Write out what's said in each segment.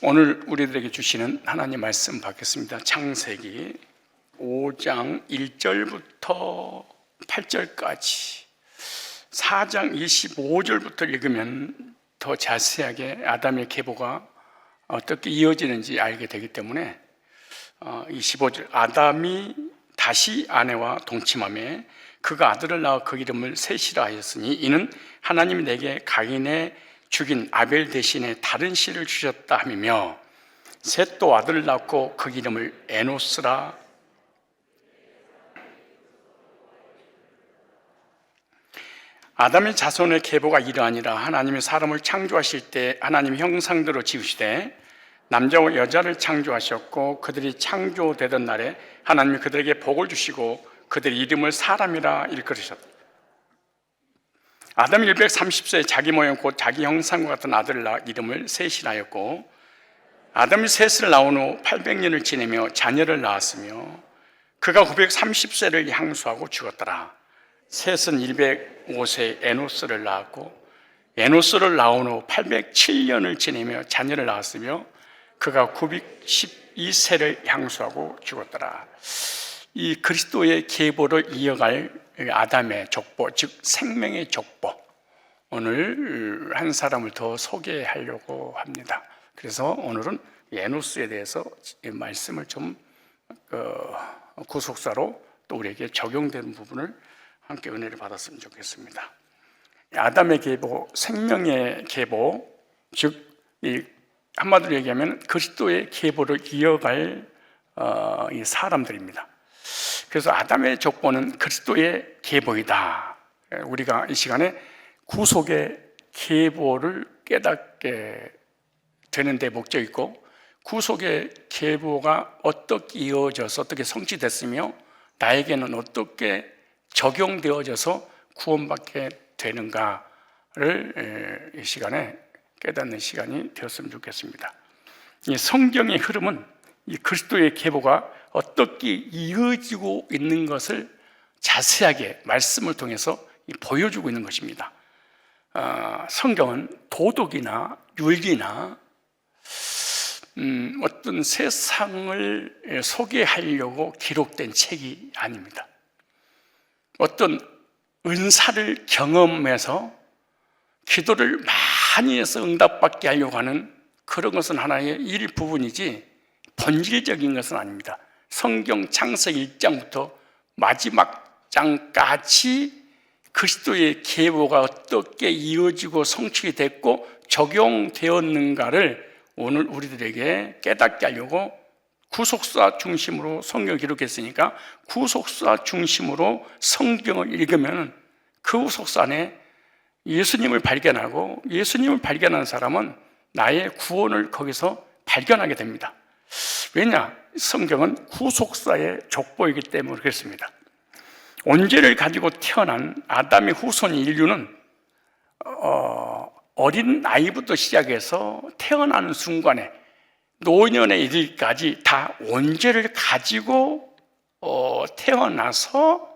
오늘 우리들에게 주시는 하나님 말씀 받겠습니다. 창세기 5장 1절부터 8절까지 4장 25절부터 읽으면 더 자세하게 아담의 계보가 어떻게 이어지는지 알게 되기 때문에 25절 아담이 다시 아내와 동침하며 그가 아들을 낳아 그 이름을 셋이라 하였으니 이는 하나님이 내게 가인의 죽인 아벨 대신에 다른 씨를 주셨다 하며 셋 또 아들을 낳고 그 이름을 에노스라. 아담의 자손의 계보가 이러하니라. 하나님이 사람을 창조하실 때 하나님 형상대로 지으시되 남자와 여자를 창조하셨고 그들이 창조되던 날에 하나님이 그들에게 복을 주시고 그들의 이름을 사람이라 일컬으셨다. 아담이 130세에 자기 모형 곧 자기 형상과 같은 아들을 낳아 이름을 셋이라 하였고 아담이 셋을 낳은 후 800년을 지내며 자녀를 낳았으며 그가 930세를 향수하고 죽었더라. 셋은 105세에 에노스를 낳았고 에노스를 낳은 후 807년을 지내며 자녀를 낳았으며 그가 912세를 향수하고 죽었더라. 이 그리스도의 계보를 이어갈 아담의 족보, 즉 생명의 족보, 오늘 한 사람을 더 소개하려고 합니다. 그래서 오늘은 에노스에 대해서 말씀을 좀 구속사로 또 우리에게 적용되는 부분을 함께 은혜를 받았으면 좋겠습니다. 아담의 계보, 생명의 계보, 즉 한마디로 얘기하면 그리스도의 계보를 이어갈 이 사람들입니다. 그래서 아담의 족보는 그리스도의 계보이다. 우리가 이 시간에 구속의 계보를 깨닫게 되는 데 목적이 있고 구속의 계보가 어떻게 이어져서 어떻게 성취됐으며 나에게는 어떻게 적용되어져서 구원받게 되는가를 이 시간에 깨닫는 시간이 되었으면 좋겠습니다. 이 성경의 흐름은 이 그리스도의 계보가 어떻게 이어지고 있는 것을 자세하게 말씀을 통해서 보여주고 있는 것입니다. 성경은 도덕이나 윤리나 어떤 세상을 소개하려고 기록된 책이 아닙니다. 어떤 은사를 경험해서 기도를 많이 해서 응답받게 하려고 하는 그런 것은 하나의 일부분이지 본질적인 것은 아닙니다. 성경 창세기 1장부터 마지막 장까지 그리스도의 계보가 어떻게 이어지고 성취됐고 적용되었는가를 오늘 우리들에게 깨닫게 하려고 구속사 중심으로 성경을 기록했으니까 구속사 중심으로 성경을 읽으면 그 구속사 안에 예수님을 발견하고 예수님을 발견한 사람은 나의 구원을 거기서 발견하게 됩니다. 왜냐? 성경은 구속사의 족보이기 때문에 그렇습니다. 온죄를 가지고 태어난 아담의 후손 인류는 어린 나이부터 시작해서 태어나는 순간에 노년에 이르기까지 다 온죄를 가지고 태어나서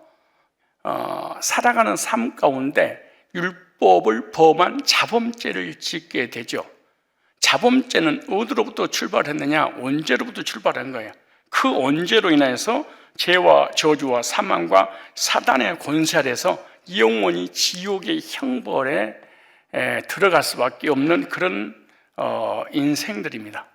살아가는 삶 가운데 율법을 범한 자범죄를 짓게 되죠. 자범죄는 어디로부터 출발했느냐? 온죄로부터 출발한 거예요. 그 온죄로 인해서 죄와 저주와 사망과 사단의 권세 아래서 영원히 지옥의 형벌에 들어갈 수밖에 없는 그런 인생들입니다.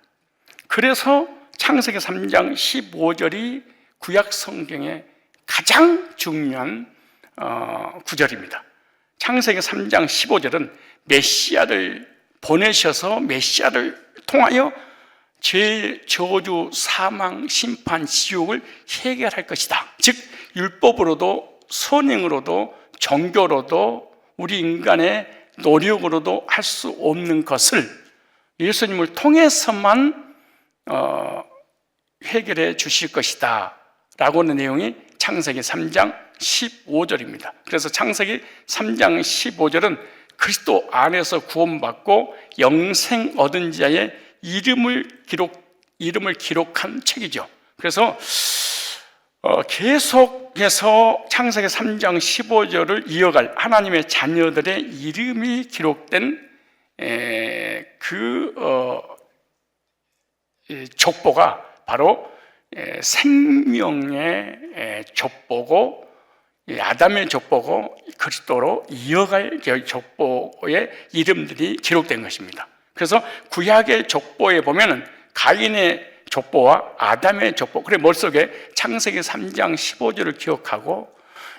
그래서 창세기 3장 15절이 구약 성경의 가장 중요한 구절입니다. 창세기 3장 15절은 메시아를 보내셔서 메시아를 통하여 죄, 저주, 사망, 심판, 지옥을 해결할 것이다. 즉 율법으로도 선행으로도 종교로도 우리 인간의 노력으로도 할 수 없는 것을 예수님을 통해서만 해결해 주실 것이다 라고 하는 내용이 창세기 3장 15절입니다. 그래서 창세기 3장 15절은 그리스도 안에서 구원받고 영생 얻은 자의 이름을 기록한 책이죠. 그래서 계속해서 창세기 3장 15절을 이어갈 하나님의 자녀들의 이름이 기록된 그 족보가 바로 생명의 족보고 아담의 족보고 그리스도로 이어갈 족보의 이름들이 기록된 것입니다. 그래서 구약의 족보에 보면은 가인의 족보와 아담의 족보, 그래 머릿속에 창세기 3장 15절을 기억하고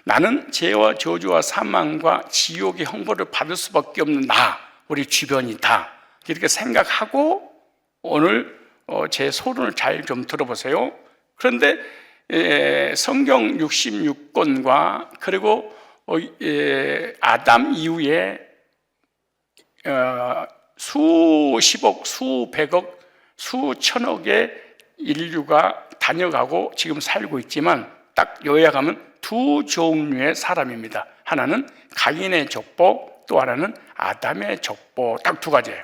나는 죄와 저주와 사망과 지옥의 형벌을 받을 수밖에 없는 나, 우리 주변이다, 이렇게 생각하고 오늘 제 소론을 잘 좀 들어보세요. 그런데 성경 66권과 그리고 아담 이후에 수십억, 수백억, 수천억의 인류가 다녀가고 지금 살고 있지만 딱 요약하면 두 종류의 사람입니다. 하나는 가인의 족보, 또 하나는 아담의 족보, 딱 두 가지예요.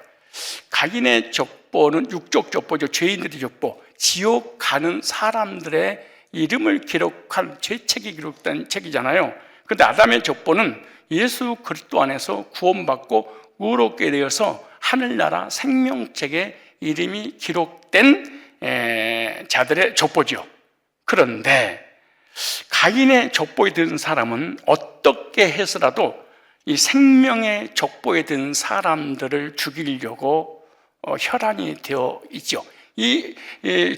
가인의 족보는 육적 족보죠. 죄인들의 족보, 지옥 가는 사람들의 이름을 기록한 죄책이 기록된 책이잖아요. 그런데 아담의 족보는 예수 그리스도 안에서 구원받고 의롭게 되어서 하늘나라 생명책에 이름이 기록된 자들의 족보죠. 그런데 가인의 족보에 든 사람은 어떻게 해서라도 이 생명의 족보에 든 사람들을 죽이려고 혈안이 되어 있죠. 이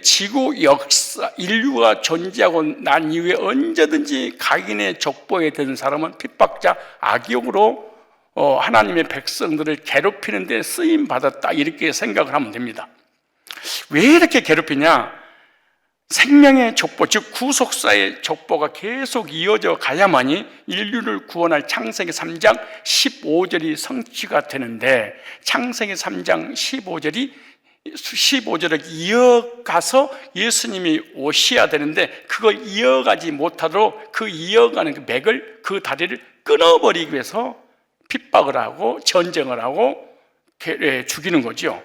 지구 역사, 인류가 존재하고 난 이후에 언제든지 가인의 족보에 든 사람은 핍박자, 악역으로 하나님의 백성들을 괴롭히는 데 쓰임 받았다, 이렇게 생각을 하면 됩니다. 왜 이렇게 괴롭히냐? 생명의 족보, 즉 구속사의 족보가 계속 이어져 가야만이 인류를 구원할 창세기 3장 15절이 성취가 되는데, 창세기 3장 15절을 이어가서 예수님이 오셔야 되는데 그걸 이어가지 못하도록 그 이어가는 그 맥을, 그 다리를 끊어버리기 위해서 핍박을 하고 전쟁을 하고 죽이는 거죠.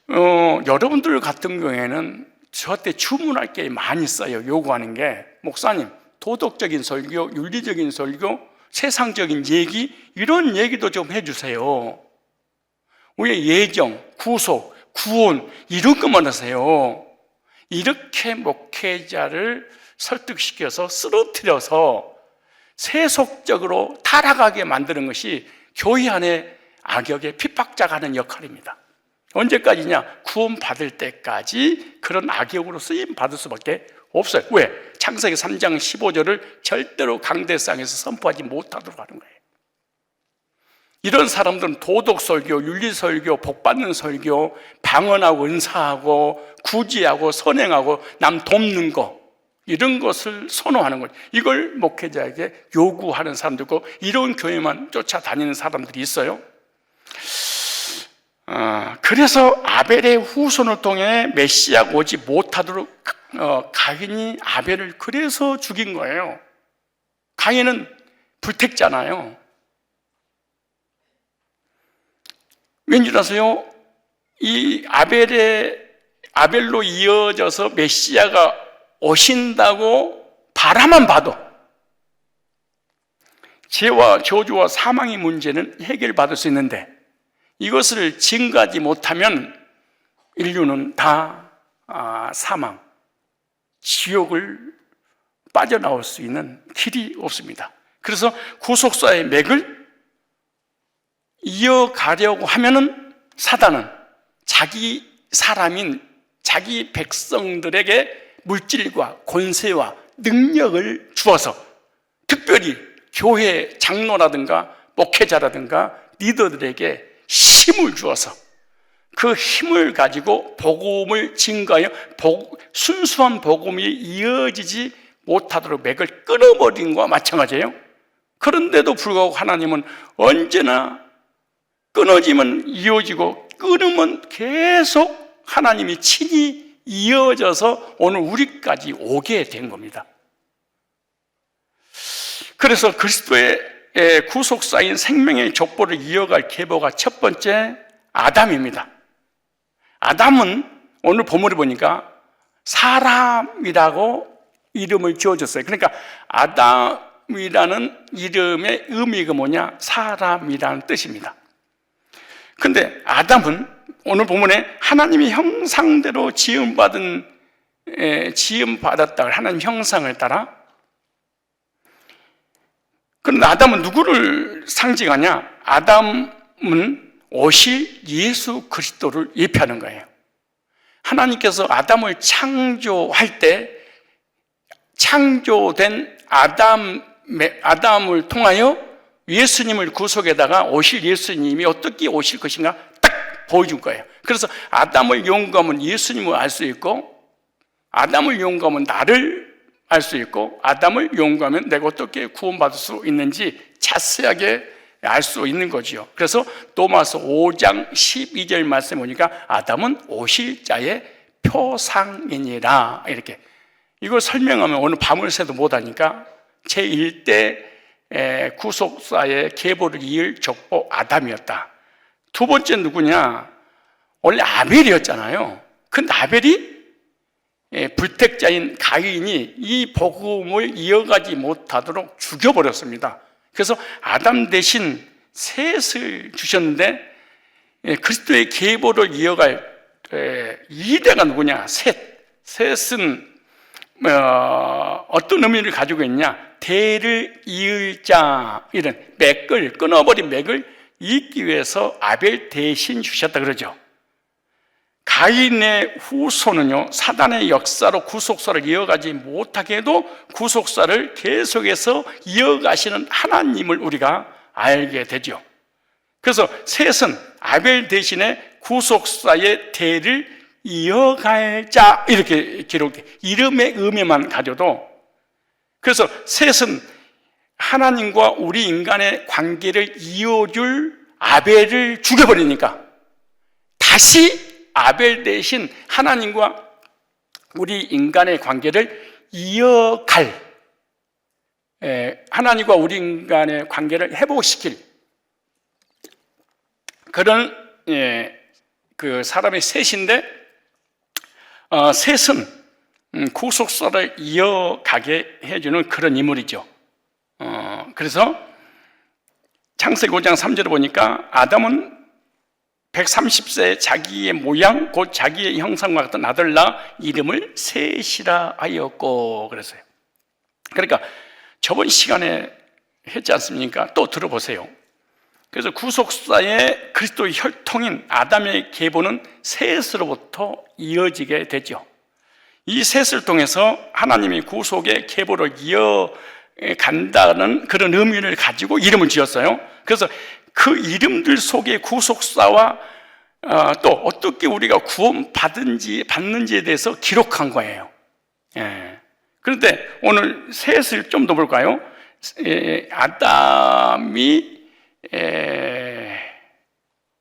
여러분들 같은 경우에는 저한테 주문할 게 많이 있어요. 요구하는 게, 목사님 도덕적인 설교, 윤리적인 설교, 세상적인 얘기, 이런 얘기도 좀 해주세요. 왜 예정, 구속, 구원 이런 것만 하세요? 이렇게 목회자를 설득시켜서 쓰러뜨려서 세속적으로 타락하게 만드는 것이 교회 안에 악역의 핍박자가 하는 역할입니다. 언제까지냐? 구원 받을 때까지 그런 악역으로 쓰임 받을 수밖에 없어요. 왜? 창세기 3장 15절을 절대로 강대상에서 선포하지 못하도록 하는 거예요. 이런 사람들은 도덕설교, 윤리설교, 복받는 설교, 방언하고 은사하고 구제하고 선행하고 남 돕는 거, 이런 것을 선호하는 거예요. 이걸 목회자에게 요구하는 사람도 있고 이런 교회만 쫓아다니는 사람들이 있어요. 그래서 아벨의 후손을 통해 메시아가 오지 못하도록 가인이 아벨을 그래서 죽인 거예요. 가인은 불택자잖아요. 왠지 아세요? 이 아벨로 이어져서 메시아가 오신다고 바라만 봐도 죄와 저주와 사망의 문제는 해결받을 수 있는데, 이것을 증거하지 못하면 인류는 다 사망, 지옥을 빠져나올 수 있는 길이 없습니다. 그래서 구속사의 맥을 이어가려고 하면은 사단은 자기 사람인 자기 백성들에게 물질과 권세와 능력을 주어서, 특별히 교회 장로라든가 목회자라든가 리더들에게 힘을 주어서 그 힘을 가지고 복음을 증거하여 순수한 복음이 이어지지 못하도록 맥을 끊어버린 것과 마찬가지예요. 그런데도 불구하고 하나님은 언제나 끊어지면 이어지고 끊으면 계속 하나님이 친히 이어져서 오늘 우리까지 오게 된 겁니다. 그래서 그리스도의 구속사인 생명의 족보를 이어갈 계보가 첫 번째 아담입니다. 아담은 오늘 본문을 보니까 사람이라고 이름을 지어줬어요. 그러니까 아담이라는 이름의 의미가 뭐냐? 사람이라는 뜻입니다. 근데 아담은 오늘 본문에 하나님의 형상대로 지음받았다. 하나님 형상을 따라. 그런데 아담은 누구를 상징하냐? 아담은 오실 예수 그리스도를 예표하는 거예요. 하나님께서 아담을 창조할 때 창조된 아담을 통하여 예수님을 구속에다가 오실 예수님이 어떻게 오실 것인가 딱 보여준 거예요. 그래서 아담을 연구하면 예수님을 알 수 있고, 아담을 연구하면 나를 알 수 있고, 아담을 연구하면 내가 어떻게 구원받을 수 있는지 자세하게 알 수 있는 거지요. 그래서 로마서 5장 12절 말씀에 보니까 아담은 오실 자의 표상이니라, 이렇게. 이걸 설명하면 오늘 밤을 새도 못하니까 제1대 구속사의 계보를 이을 족보 아담이었다. 두 번째 누구냐? 원래 아벨이었잖아요. 근데 아벨이 불택자인 가인이 이 복음을 이어가지 못하도록 죽여버렸습니다. 그래서 아담 대신 셋을 주셨는데, 그리스도의 계보를 이어갈 2대가 누구냐? 셋은 어떤 의미를 가지고 있냐? 대를 이을 자, 이런 맥을, 끊어버린 맥을 잇기 위해서 아벨 대신 주셨다 그러죠. 가인의 후손은요, 사단의 역사로 구속사를 이어가지 못하게 해도 구속사를 계속해서 이어가시는 하나님을 우리가 알게 되죠. 그래서 셋은 아벨 대신에 구속사의 대를 이어갈 자, 이렇게 기록돼. 이름의 의미만 가져도. 그래서 셋은 하나님과 우리 인간의 관계를 이어줄 아벨을 죽여버리니까 다시 아벨 대신 하나님과 우리 인간의 관계를 이어갈, 하나님과 우리 인간의 관계를 회복시킬 그런 그 사람의 셋인데, 셋은 구속사를 이어가게 해주는 그런 인물이죠. 그래서 창세기 5장 3절을 보니까 아담은 130세 자기의 모양 곧 자기의 형상과 같은 아들 낳아 이름을 셋이라 하였고 그랬어요. 그러니까 저번 시간에 했지 않습니까? 또 들어보세요. 그래서 구속사의 그리스도의 혈통인 아담의 계보는 셋으로부터 이어지게 되죠. 이 셋을 통해서 하나님이 구속의 계보를 이어간다는 그런 의미를 가지고 이름을 지었어요. 그래서 그 이름들 속에 구속사와 또 어떻게 우리가 받는지에 대해서 기록한 거예요. 그런데 오늘 셋을 좀 더 볼까요? 아담이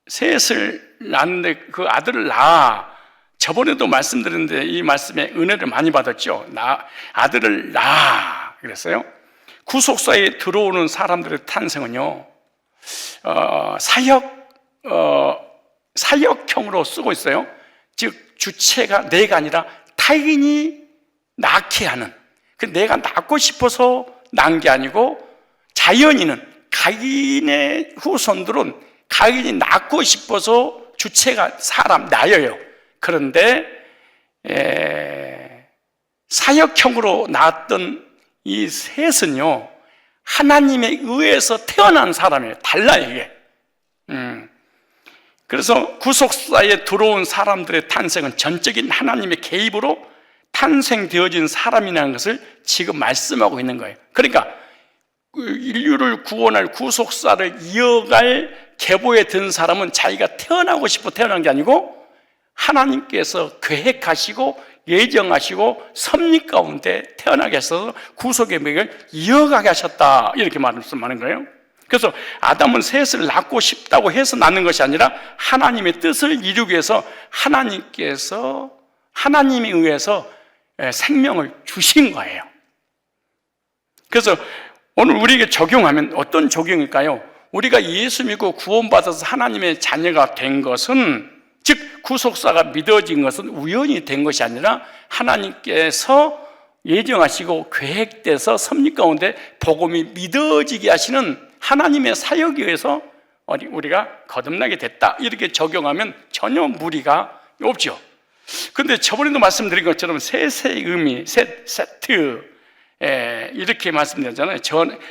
셋을 낳는데 그 아들을 낳아. 저번에도 말씀드렸는데 이 말씀에 은혜를 많이 받았죠. 아들을 낳아 그랬어요. 구속사에 들어오는 사람들의 탄생은요, 사역형으로 쓰고 있어요. 즉 주체가 내가 아니라 타인이 낳게 하는, 내가 낳고 싶어서 낳은 게 아니고, 자연인은 가인의 후손들은 가인이 낳고 싶어서 주체가 사람 나여요. 그런데 사역형으로 낳았던 이 셋은요, 하나님에 의해서 태어난 사람이에요. 달라요, 이게. 그래서 구속사에 들어온 사람들의 탄생은 전적인 하나님의 개입으로 탄생되어진 사람이라는 것을 지금 말씀하고 있는 거예요. 그러니까 인류를 구원할 구속사를 이어갈 계보에 든 사람은 자기가 태어나고 싶어 태어난 게 아니고 하나님께서 계획하시고 예정하시고 섭리 가운데 태어나게 하셔서 구속의 맥을 이어가게 하셨다, 이렇게 말씀하는 거예요. 그래서 아담은 셋을 낳고 싶다고 해서 낳는 것이 아니라 하나님의 뜻을 이루기 위해서 하나님께서 하나님에 의해서 생명을 주신 거예요. 그래서 오늘 우리에게 적용하면 어떤 적용일까요? 우리가 예수 믿고 구원받아서 하나님의 자녀가 된 것은, 즉 구속사가 믿어진 것은 우연히 된 것이 아니라 하나님께서 예정하시고 계획돼서 섭리 가운데 복음이 믿어지게 하시는 하나님의 사역에 의해서 우리가 거듭나게 됐다, 이렇게 적용하면 전혀 무리가 없죠. 그런데 저번에도 말씀드린 것처럼 셋의 의미, 세트, 이렇게 말씀드렸잖아요.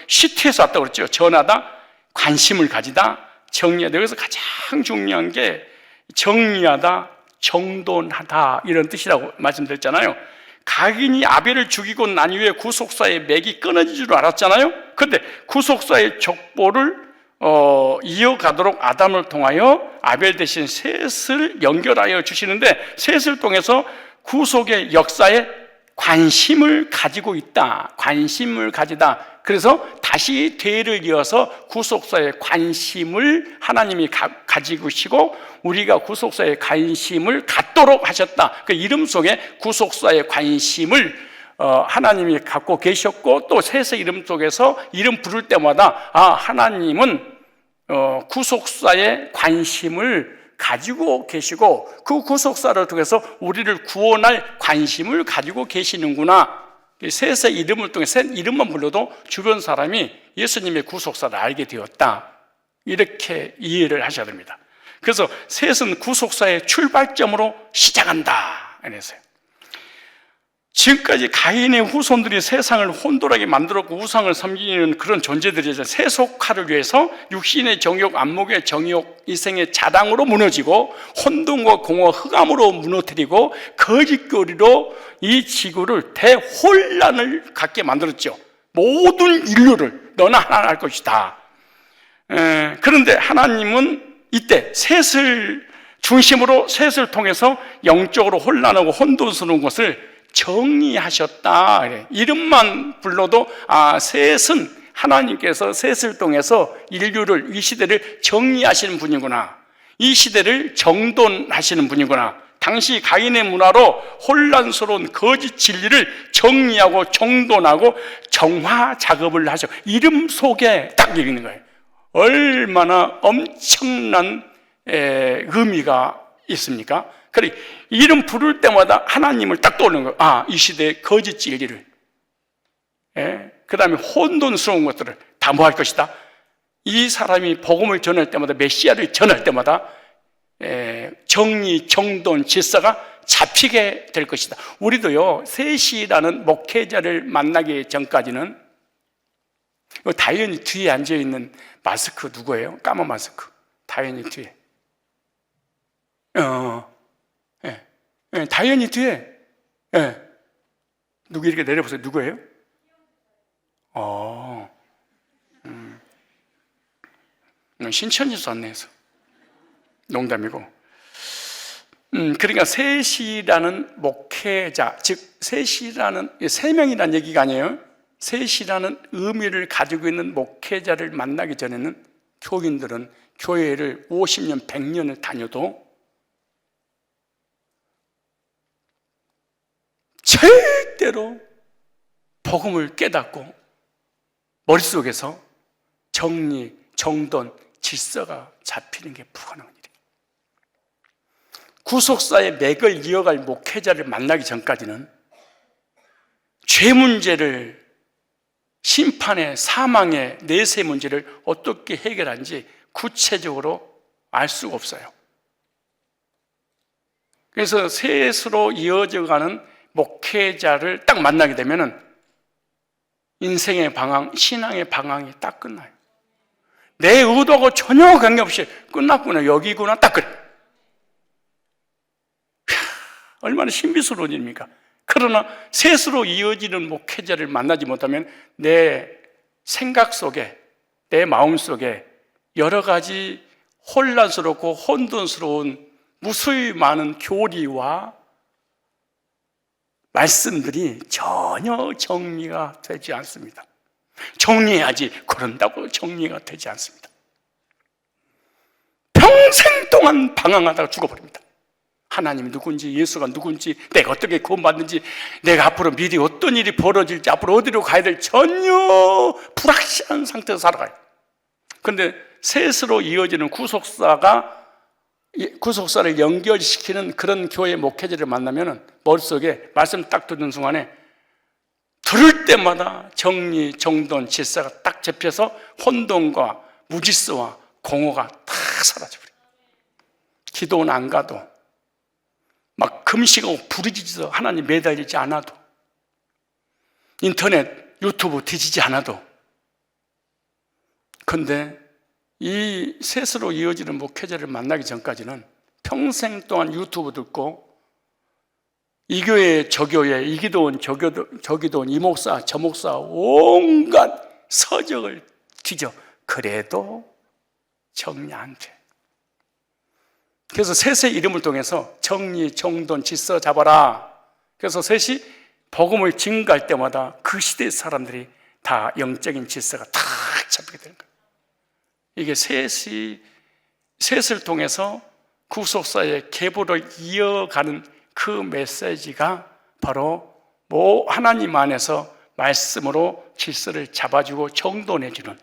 시트에서 왔다고 그랬죠. 전하다, 관심을 가지다, 정리하다. 여기서 가장 중요한 게 정리하다, 정돈하다, 이런 뜻이라고 말씀드렸잖아요. 가인이 아벨을 죽이고 난 이후에 구속사의 맥이 끊어질 줄 알았잖아요. 그런데 구속사의 족보를 이어가도록 아담을 통하여 아벨 대신 셋을 연결하여 주시는데, 셋을 통해서 구속의 역사에 관심을 가지고 있다, 관심을 가지다. 그래서 다시 대를 이어서 구속사의 관심을 하나님이 가지시고 우리가 구속사의 관심을 갖도록 하셨다. 그 이름 속에 구속사의 관심을 하나님이 갖고 계셨고, 또 셋의 이름 속에서 이름 부를 때마다 하나님은 구속사의 관심을 가지고 계시고 그 구속사를 통해서 우리를 구원할 관심을 가지고 계시는구나. 셋의 이름을 통해 셋 이름만 불러도 주변 사람이 예수님의 구속사를 알게 되었다, 이렇게 이해를 하셔야 됩니다. 그래서 셋은 구속사의 출발점으로 시작한다 이랬어요. 지금까지 가인의 후손들이 세상을 혼돈하게 만들었고 우상을 섬기는 그런 존재들이죠. 세속화를 위해서 육신의 정욕, 안목의 정욕, 이생의 자랑으로 무너지고 혼돈과 공허, 흑암으로 무너뜨리고 거짓거리로 이 지구를 대혼란을 갖게 만들었죠. 모든 인류를 너나 하나 할 것이다. 그런데 하나님은 이때 셋을 중심으로, 셋을 통해서 영적으로 혼란하고 혼돈스러운 것을 정리하셨다. 이름만 불러도 셋은 하나님께서 셋을 통해서 인류를, 이 시대를 정리하시는 분이구나, 이 시대를 정돈하시는 분이구나. 당시 가인의 문화로 혼란스러운 거짓 진리를 정리하고 정돈하고 정화 작업을 하셔. 이름 속에 딱 읽는 거예요. 얼마나 엄청난 의미가 있습니까? 그래, 이름 부를 때마다 하나님을 딱 떠오르는 거예요. 이 시대의 거짓 진리를, 그 다음에 혼돈스러운 것들을 다 뭐 할 것이다. 이 사람이 복음을 전할 때마다, 메시아를 전할 때마다 정리, 정돈, 질서가 잡히게 될 것이다. 우리도요, 셋이라는 목회자를 만나기 전까지는, 다현이 뒤에 앉아있는 마스크 누구예요? 까만 마스크. 다현이 뒤에. 다현이 뒤에. 누구 이렇게 내려보세요. 누구예요? 신천지에서 왔네 해서. 농담이고. 그러니까 셋이라는 목회자, 즉 셋이라는, 세 명이라는 얘기가 아니에요. 셋이라는 의미를 가지고 있는 목회자를 만나기 전에는 교인들은 교회를 50년, 100년을 다녀도 절대로 복음을 깨닫고 머릿속에서 정리, 정돈, 질서가 잡히는 게 불가능한 일이에요. 구속사의 맥을 이어갈 목회자를 만나기 전까지는 죄 문제를, 심판의, 사망의, 내세 문제를 어떻게 해결하는지 구체적으로 알 수가 없어요. 그래서 셋으로 이어져가는 목회자를 딱 만나게 되면은 인생의 방황, 신앙의 방황이 딱 끝나요. 내 의도하고 전혀 관계없이 끝났구나, 여기구나, 딱 그래. 얼마나 신비스러운 일입니까? 그러나 셋으로 이어지는 목회자를 만나지 못하면 내 생각 속에, 내 마음 속에 여러 가지 혼란스럽고 혼돈스러운 무수히 많은 교리와 말씀들이 전혀 정리가 되지 않습니다. 정리해야지, 그런다고 정리가 되지 않습니다. 평생 동안 방황하다가 죽어버립니다. 하나님이 누군지, 예수가 누군지, 내가 어떻게 구원받는지, 내가 앞으로 미리 어떤 일이 벌어질지, 앞으로 어디로 가야 될지 전혀 불확실한 상태에서 살아가요. 그런데 셋으로 이어지는 구속사를 연결시키는 그런 교회 목회자를 만나면 머릿속에 말씀 딱 듣는 순간에 들을 때마다 정리, 정돈, 질서가 딱 잡혀서 혼돈과 무질서와 공허가 다 사라져버려요. 기도는 안 가도, 막 금식하고 부르짖어서 하나님 매달리지 않아도, 인터넷, 유튜브 뒤지지 않아도. 근데 이 셋으로 이어지는 목회자를 만나기 전까지는 평생 동안 유튜브 듣고 이 교회 저 교회, 이 기도원 저 기도원, 이 목사 저 목사 온갖 서적을 뒤져. 그래도 정리 안 돼. 그래서 셋의 이름을 통해서 정리, 정돈, 질서 잡아라. 그래서 셋이 복음을 증거할 때마다 그 시대의 사람들이 다 영적인 질서가 탁 잡히게 되는 거예요. 이게 셋을 통해서 구속사의 계보를 이어가는 그 메시지가 바로 하나님 안에서 말씀으로 질서를 잡아주고 정돈해주는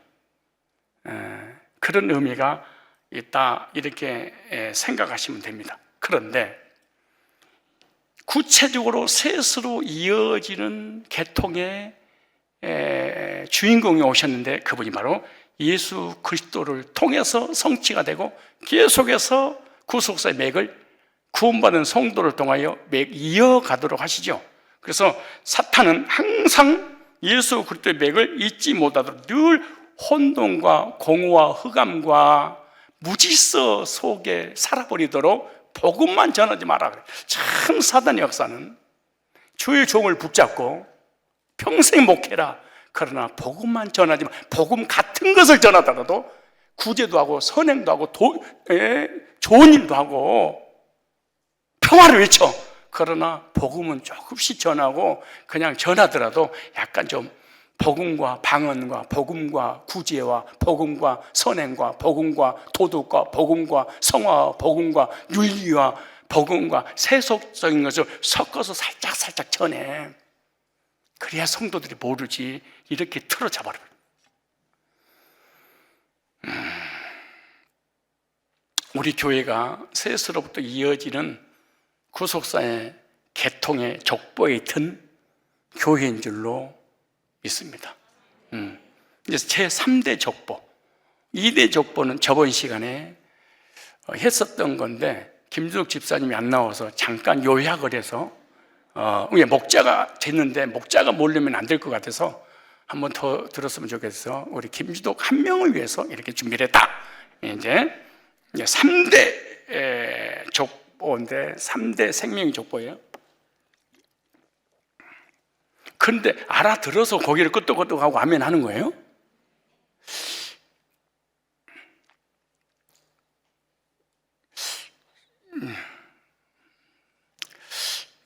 그런 의미가 있다, 이렇게 생각하시면 됩니다. 그런데 구체적으로 셋으로 이어지는 계통의 주인공이 오셨는데 그분이 바로 예수 그리스도를 통해서 성취가 되고 계속해서 구속사의 맥을 구원받은 성도를 통하여 맥 이어가도록 하시죠. 그래서 사탄은 항상 예수 그리스도의 맥을 잊지 못하도록 늘 혼돈과 공허와 흑암과 무질서 속에 살아버리도록 복음만 전하지 마라. 참 사단의 역사는 주의 종을 붙잡고 평생 목회라. 그러나 복음만 전하지 마. 복음 같은 것을 전하더라도 구제도 하고 선행도 하고 좋은 일도 하고 평화를 외쳐. 그러나 복음은 조금씩 전하고 그냥 전하더라도 약간 좀 복음과 방언과 복음과 구제와 복음과 선행과 복음과 도덕과 복음과 성화와 복음과 윤리와 복음과 세속적인 것을 섞어서 살짝 전해. 그래야 성도들이 모르지 이렇게 틀어잡아버려. 우리 교회가 셋으로부터 이어지는 구속사의 계통의 족보에 든 교회인 줄로 있습니다. 이제 제3대 족보, 2대 족보는 저번 시간에 했었던 건데 김주석 집사님이 안 나와서 잠깐 요약을 해서 목자가 됐는데 목자가 모르면 안 될 것 같아서 한 번 더 들었으면 좋겠어. 우리 김주석 한 명을 위해서 이렇게 준비를 했다. 이제 3대 족보인데 3대 생명의 족보예요. 그런데 알아들어서 고개를 끄덕끄덕하고 아멘 하는 거예요?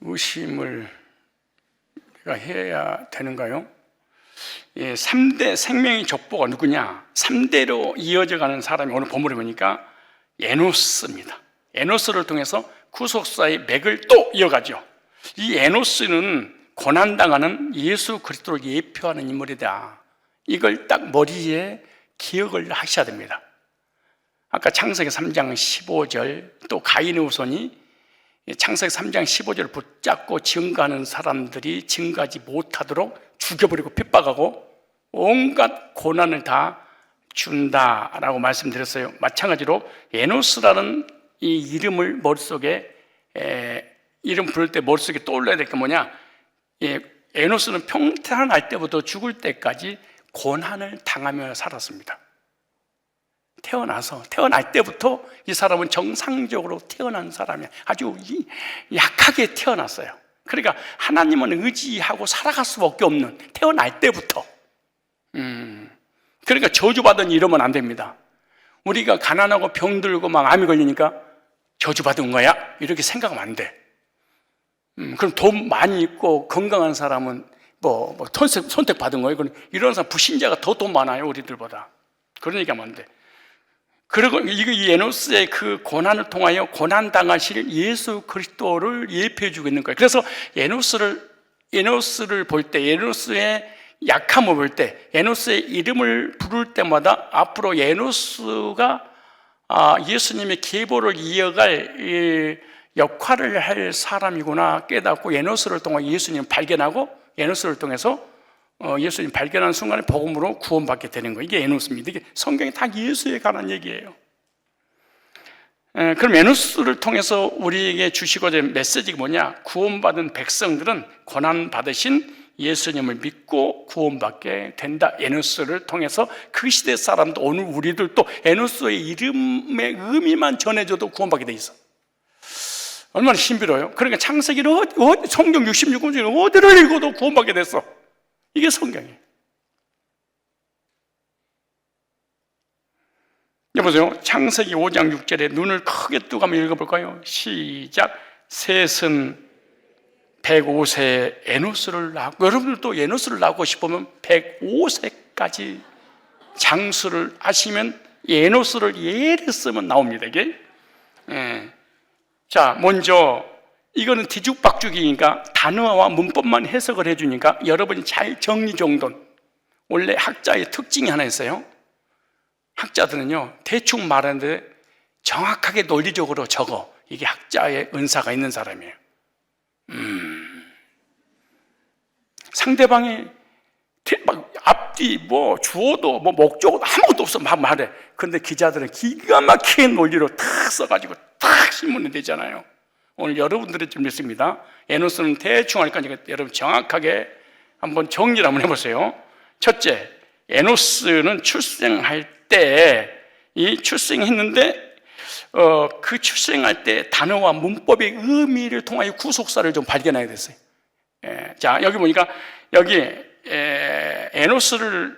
의심을 우리가 해야 되는가요? 3대 생명의 족보가 누구냐? 3대로 이어져가는 사람이 오늘 본문에 보니까 에노스입니다. 에노스를 통해서 구속사의 맥을 또 이어가죠. 이 에노스는 고난당하는 예수 그리스도를 예표하는 인물이다. 이걸 딱 머리에 기억을 하셔야 됩니다. 아까 창세기 3장 15절 또 가인의 후손이 창세기 3장 15절을 붙잡고 증거하는 사람들이 증거하지 못하도록 죽여버리고 핍박하고 온갖 고난을 다 준다라고 말씀드렸어요. 마찬가지로 에노스라는 이 이름을 머릿속에 이름 부를 때 머릿속에 떠올려야 될 게 뭐냐? 에노스는 태어날 때부터 죽을 때까지 고난을 당하며 살았습니다. 태어날 때부터 이 사람은 정상적으로 태어난 사람이야. 아주 약하게 태어났어요. 그러니까 하나님은 의지하고 살아갈 수밖에 없는, 태어날 때부터. 그러니까 저주받은 이러면 안 됩니다. 우리가 가난하고 병들고 막 암이 걸리니까 저주받은 거야? 이렇게 생각하면 안 돼. 그럼 돈 많이 있고 건강한 사람은 선택받은 거예요. 이런 사람 불신자가 더 돈 많아요, 우리들보다. 그런 얘기하면 안 돼. 그리고 이 에노스의 그 고난을 통하여 고난당하실 예수 그리스도를 예표해주고 있는 거예요. 그래서 에노스를 볼 때, 에노스의 약함을 볼 때, 에노스의 이름을 부를 때마다 앞으로 에노스가 예수님의 계보를 이어갈 역할을 할 사람이구나 깨닫고 에노스를 통해 예수님을 발견하고 에노스를 통해서 예수님 발견하는 순간에 복음으로 구원받게 되는 거예요. 이게 에노스입니다. 이게 성경이 다 예수에 관한 얘기예요. 그럼 에노스를 통해서 우리에게 주시고자 하는 메시지가 뭐냐? 구원받은 백성들은 고난받으신 예수님을 믿고 구원받게 된다. 에노스를 통해서 그 시대 사람도 오늘 우리들도 에노스의 이름의 의미만 전해줘도 구원받게 돼 있어. 얼마나 신비로워요. 그러니까 창세기를 성경 66권 중에 어디를 읽어도 구원받게 됐어. 이게 성경이에요. 여보세요. 창세기 5장 6절에 눈을 크게 뜨고 한번 읽어볼까요? 시작. 셋은 105세에 에노스를 낳고, 여러분들도 에노스를 낳고 싶으면 105세까지 장수를 하시면 에노스를 예를 쓰면 나옵니다. 이게. 자, 먼저 이거는 뒤죽박죽이니까 단어와 문법만 해석을 해주니까 여러분이 잘 정리정돈. 원래 학자의 특징이 하나 있어요. 학자들은요, 대충 말하는데 정확하게 논리적으로 적어. 이게 학자의 은사가 있는 사람이에요. 상대방이 막 앞뒤 뭐 주어도 뭐 목적어도 아무것도 없어 막 말해. 근데 기자들은 기가 막힌 논리로 탁 써가지고 탁 신문이 되잖아요. 오늘 여러분들의 좀 있습니다. 에노스는 대충 하니까 여러분 정확하게 한번 정리를 한번 해보세요. 첫째, 에노스는 출생할 때 이 출생했는데 그 출생할 때 단어와 문법의 의미를 통하여 구속사를 좀 발견하게 됐어요. 자, 여기 보니까 여기 에노스를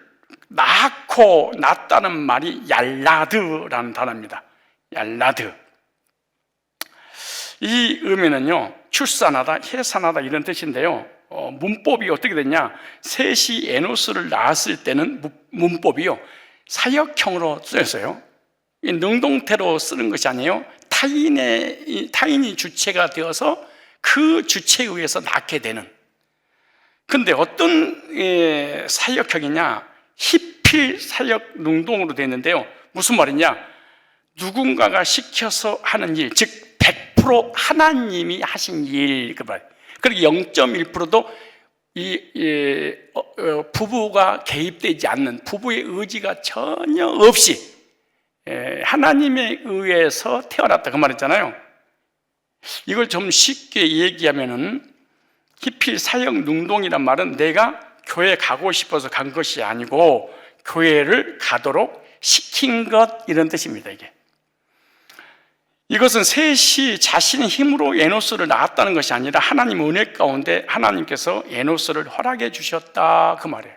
낳았다는 말이 얄라드라는 단어입니다. 얄라드. 이 의미는요, 출산하다, 해산하다 이런 뜻인데요. 문법이 어떻게 됐냐? 셋이 에노스를 낳았을 때는 문법이요, 사역형으로 쓰였어요. 능동태로 쓰는 것이 아니에요. 타인이 주체가 되어서 그 주체에 의해서 낳게 되는. 근데 어떤 사역형이냐? 희필 사역 능동으로 되는데요. 무슨 말이냐? 누군가가 시켜서 하는 일, 즉 100% 하나님이 하신 일, 그 말. 그리고 0.1%도 부부가 개입되지 않는, 부부의 의지가 전혀 없이 하나님에 의해서 태어났다, 그 말이잖아요. 이걸 좀 쉽게 얘기하면은, 희필 사역 능동이란 말은 내가 교회 가고 싶어서 간 것이 아니고 교회를 가도록 시킨 것, 이런 뜻입니다. 이것은 셋이 자신의 힘으로 에노스를 낳았다는 것이 아니라 하나님 은혜 가운데 하나님께서 에노스를 허락해 주셨다, 그 말이에요.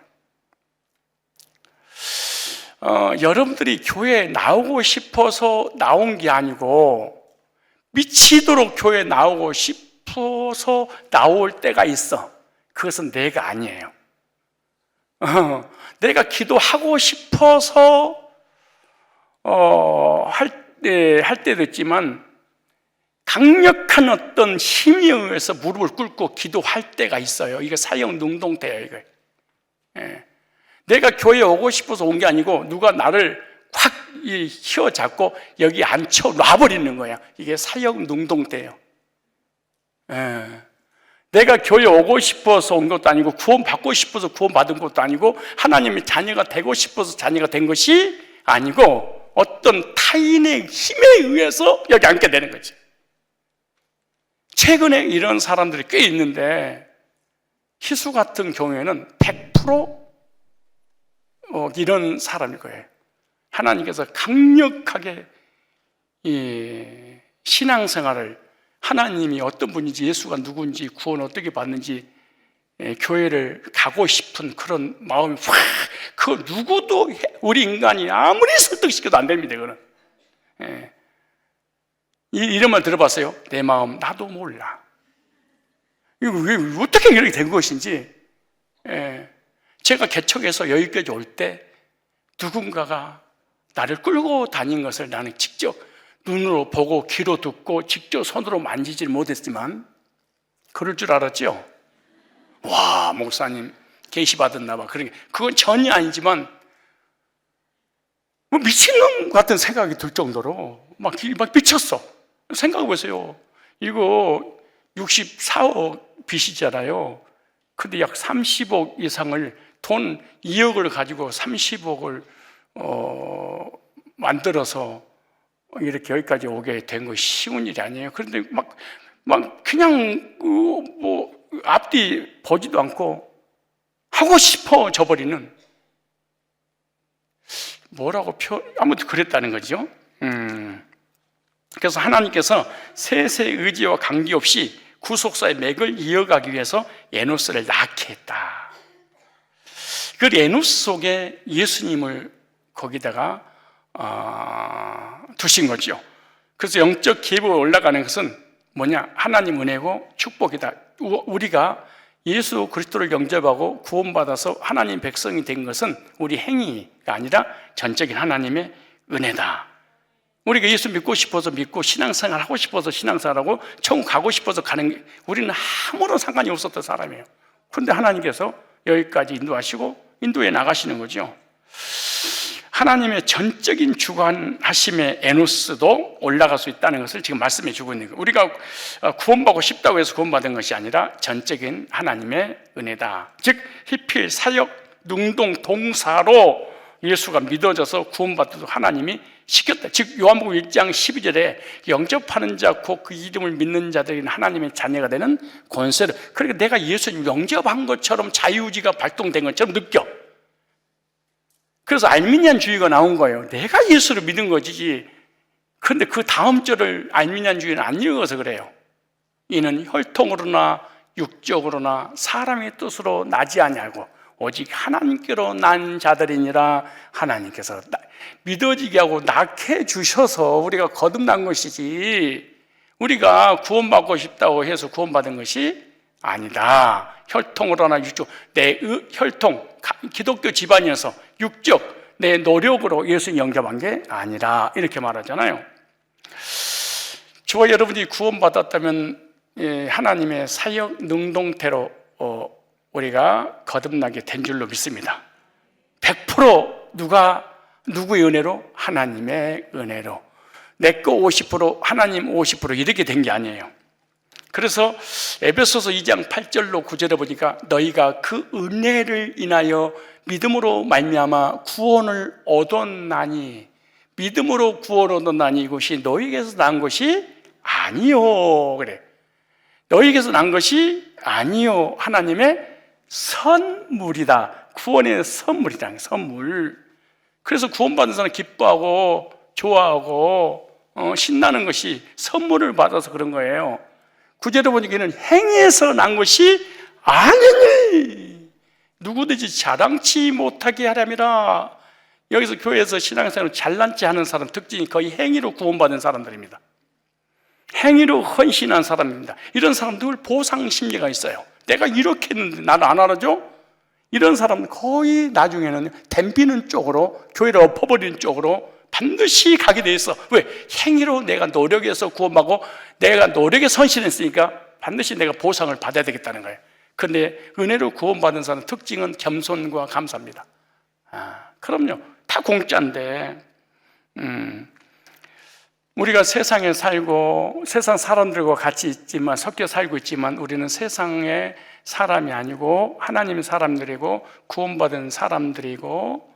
여러분들이 교회에 나오고 싶어서 나온 게 아니고 미치도록 교회에 나오고 싶어서 나올 때가 있어. 그것은 내가 아니에요. 내가 기도하고 싶어서 할 때도 있지만 강력한 어떤 힘에 의해서 무릎을 꿇고 기도할 때가 있어요. 이게 사역 능동태예요. 이거. 내가 교회에 오고 싶어서 온 게 아니고 누가 나를 확 휘어잡고 여기 앉혀 놔버리는 거야. 이게 사역 능동태예요. 내가 교회에 오고 싶어서 온 것도 아니고 구원받고 싶어서 구원받은 것도 아니고 하나님의 자녀가 되고 싶어서 자녀가 된 것이 아니고 어떤 타인의 힘에 의해서 여기 앉게 되는 거지. 최근에 이런 사람들이 꽤 있는데 희수 같은 경우에는 100% 이런 사람일 거예요. 하나님께서 강력하게 이 신앙생활을, 하나님이 어떤 분인지, 예수가 누구인지, 구원 어떻게 받는지, 교회를 가고 싶은 그런 마음이 확, 그 누구도 우리 인간이 아무리 설득시켜도 안 됩니다. 그거는. 이런 말 들어봤어요? 내 마음 나도 몰라. 이거 왜 어떻게 이렇게 된 것인지. 제가 개척해서 여기까지 올 때 누군가가 나를 끌고 다닌 것을 나는 직접 눈으로 보고 귀로 듣고 직접 손으로 만지질 못했지만 그럴 줄 알았죠. 와, 목사님 계시 받았나 봐. 그건 전혀 아니지만 뭐 미친놈 같은 생각이 들 정도로 막 미쳤어. 생각해 보세요. 이거 64억 빚이잖아요. 근데 약 30억 이상을 돈 2억을 가지고 30억을 만들어서 이렇게 여기까지 오게 된 거 쉬운 일이 아니에요. 그런데 막 그냥 앞뒤 보지도 않고 하고 싶어 져버리는, 아무튼 그랬다는 거죠. 그래서 하나님께서 셋의 의지와 관계없이 구속사의 맥을 이어가기 위해서 에노스를 낳게 했다. 그 에노스 속에 예수님을 거기다가 두신 거죠. 그래서 영적 기업으로 올라가는 것은 뭐냐? 하나님 은혜고 축복이다. 우리가 예수 그리스도를 영접하고 구원받아서 하나님 백성이 된 것은 우리 행위가 아니라 전적인 하나님의 은혜다. 우리가 예수 믿고 싶어서 믿고 신앙생활 하고 싶어서 신앙생활하고 천국 가고 싶어서 가는 게 우리는 아무런 상관이 없었던 사람이에요. 그런데 하나님께서 여기까지 인도하시고 인도에 나가시는 거죠. 하나님의 전적인 주관하심의 에노스도 올라갈 수 있다는 것을 지금 말씀해 주고 있는 거예요. 우리가 구원받고 싶다고 해서 구원받은 것이 아니라 전적인 하나님의 은혜다. 즉 히필 사역 능동 동사로 예수가 믿어져서 구원받도록 하나님이 시켰다. 즉 요한복음 1장 12절에 영접하는 자 곧 그 이름을 믿는 자들인 하나님의 자녀가 되는 권세를, 그러니까 내가 예수님 영접한 것처럼 자유의지가 발동된 것처럼 느껴. 그래서 알미니안주의가 나온 거예요. 내가 예수를 믿은 거지. 그런데 그 다음 절을 알미니안주의는 안 읽어서 그래요. 이는 혈통으로나 육적으로나 사람의 뜻으로 나지 아니하고 오직 하나님께로 난 자들이니라. 하나님께서 믿어지게 하고 낳게 주셔서 우리가 거듭난 것이지, 우리가 구원받고 싶다고 해서 구원받은 것이 아니다. 혈통으로나 육적, 내 혈통, 기독교 집안이어서 육적, 내 노력으로 예수님 영접한 게 아니라, 이렇게 말하잖아요. 저와 여러분이 구원받았다면 하나님의 사역 능동태로 우리가 거듭나게 된 줄로 믿습니다. 100% 누구의 은혜로? 하나님의 은혜로. 내 거 50%, 하나님 50% 이렇게 된 게 아니에요. 그래서 에베소서 2장 8절로 9절에 보니까 너희가 그 은혜를 인하여 믿음으로 말미암아 구원을 얻었나니, 믿음으로 구원을 얻었나니 이것이 너희에게서 난 것이 아니요. 그래. 너희에게서 난 것이 아니요. 하나님의 선물이다. 구원의 선물이다. 선물. 그래서 구원받은 사람 기뻐하고 좋아하고 신나는 것이 선물을 받아서 그런 거예요. 구절에 보니까 행위에서 난 것이 아니니 누구든지 자랑치 못하게 하렴이라. 여기서 교회에서 신앙생활을 잘난 체 하는 사람 특징이 거의 행위로 구원받은 사람들입니다. 행위로 헌신한 사람입니다. 이런 사람들 보상 심리가 있어요. 내가 이렇게 했는데 나를 안 알아줘? 이런 사람은 거의 나중에는 덤비는 쪽으로, 교회를 엎어버리는 쪽으로 반드시 가게 돼 있어. 왜? 행위로 내가 노력해서 구원받고 내가 노력에 헌신했으니까 반드시 내가 보상을 받아야 되겠다는 거예요. 그런데 은혜로 구원받은 사람 특징은 겸손과 감사입니다. 그럼요. 다 공짜인데 우리가 세상에 살고 세상 사람들과 같이 있지만, 섞여 살고 있지만 우리는 세상의 사람이 아니고 하나님의 사람들이고 구원받은 사람들이고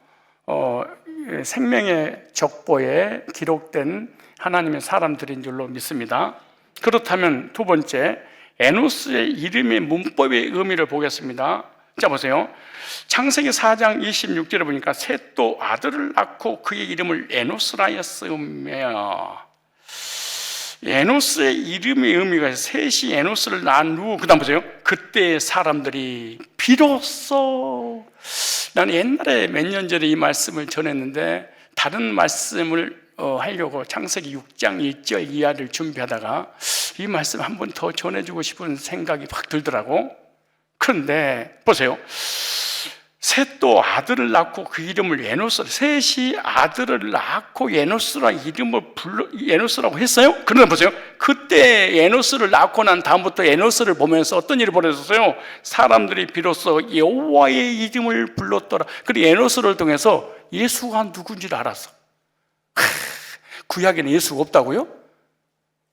생명의 족보에 기록된 하나님의 사람들인 줄로 믿습니다. 그렇다면 두 번째, 에노스의 이름의 문법의 의미를 보겠습니다. 자 보세요. 창세기 4장 26절에 보니까 셋도 아들을 낳고 그의 이름을 에노스라 하였으며, 에노스의 이름의 의미가 셋이 에노스를 낳은 후, 그 다음 보세요. 그때 사람들이 비로소, 나는 옛날에 몇 년 전에 이 말씀을 전했는데 다른 말씀을 하려고 창세기 6장 1절 이하를 준비하다가 이 말씀 한 번 더 전해주고 싶은 생각이 확 들더라고. 그런데 보세요. 셋도 아들을 낳고 그 이름을 에노스, 셋이 아들을 낳고 에노스라고 했어요. 그러나 보세요. 그때 에노스를 낳고 난 다음부터 에노스를 보면서 어떤 일이 벌어졌어요? 사람들이 비로소 여호와의 이름을 불렀더라. 그리고 에노스를 통해서 예수가 누군지를 알았어. 구약에는 예수가 없다고요?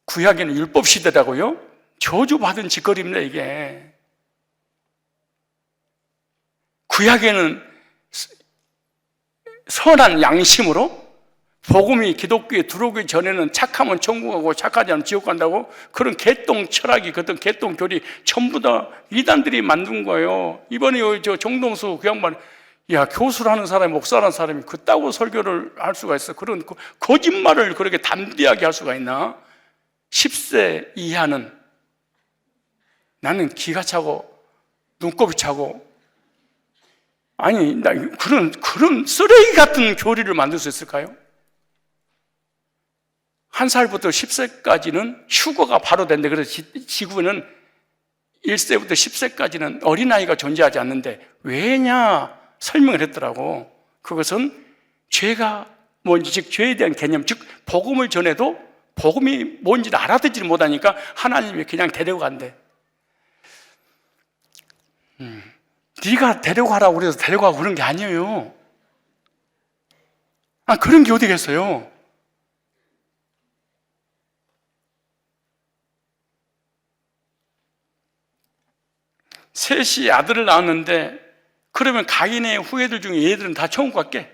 구약에는 율법 시대라고요? 저주받은 짓거리입니다 이게. 구약에는 선한 양심으로 복음이 기독교에 들어오기 전에는 착하면 천국 가고 착하지 않으면 지옥 간다고, 그런 개똥 철학이, 그런 개똥 교리 전부 다 이단들이 만든 거예요. 이번에 저 정동수 그 양반, 야, 교수라는 사람이, 목사라는 사람이 그따구 설교를 할 수가 있어? 그런 거짓말을 그렇게 담대하게 할 수가 있나? 10세 이하는 나는 기가 차고 눈곱이 차고, 아니, 나 그런 쓰레기 같은 교리를 만들 수 있을까요? 1살부터 10세까지는 휴거가 바로 된대. 그래서 지구는 1세부터 10세까지는 어린아이가 존재하지 않는데, 왜냐 설명을 했더라고. 그것은 죄가 뭔지, 즉 죄에 대한 개념, 즉 복음을 전해도 복음이 뭔지를 알아듣지를 못하니까 하나님이 그냥 데려간대. 네가 데려가라고 그래서 데려가고 그런 게 아니에요. 그런 게 어디겠어요? 셋이 아들을 낳았는데, 그러면 가인의 후예들 중에 얘들은 다 천국 갔게?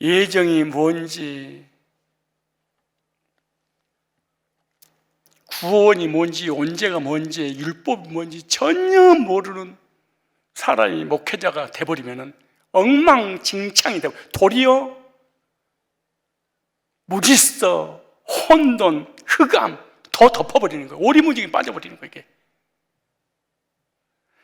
예정이 뭔지, 구원이 뭔지, 언제가 뭔지, 율법이 뭔지 전혀 모르는 사람이 목회자가 돼버리면 엉망진창이 되고, 도리어 무질서, 혼돈, 흑암 더 덮어버리는 거예요. 오리무중에 빠져버리는 거예요. 이게.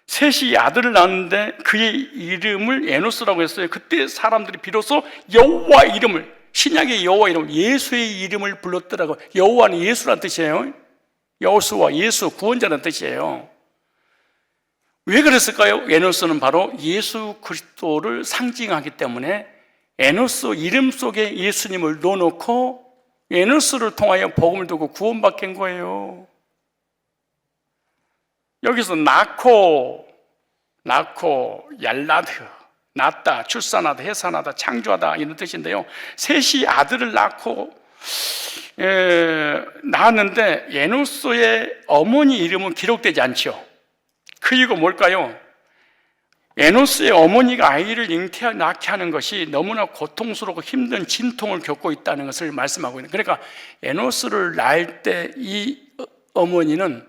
셋이 아들을 낳았는데 그의 이름을 에노스라고 했어요. 그때 사람들이 비로소 여호와 이름을, 신약의 여호와 이름, 예수의 이름을 불렀더라고. 여호와는 예수란 뜻이에요. 여호수와 예수, 구원자라는 뜻이에요. 왜 그랬을까요? 에노스는 바로 예수 그리스도를 상징하기 때문에 에노스 이름 속에 예수님을 넣어놓고 에노스를 통하여 복음을 듣고 구원받게 거예요. 여기서 낳고, 얄라드, 낳다, 출산하다, 해산하다, 창조하다 이런 뜻인데요. 셋이 아들을 낳았는데 에노스의 어머니 이름은 기록되지 않죠. 그 이유가 뭘까요? 에노스의 어머니가 아이를 낳게 하는 것이 너무나 고통스럽고 힘든 진통을 겪고 있다는 것을 말씀하고 있는 거예요. 그러니까 에노스를 낳을 때 이 어머니는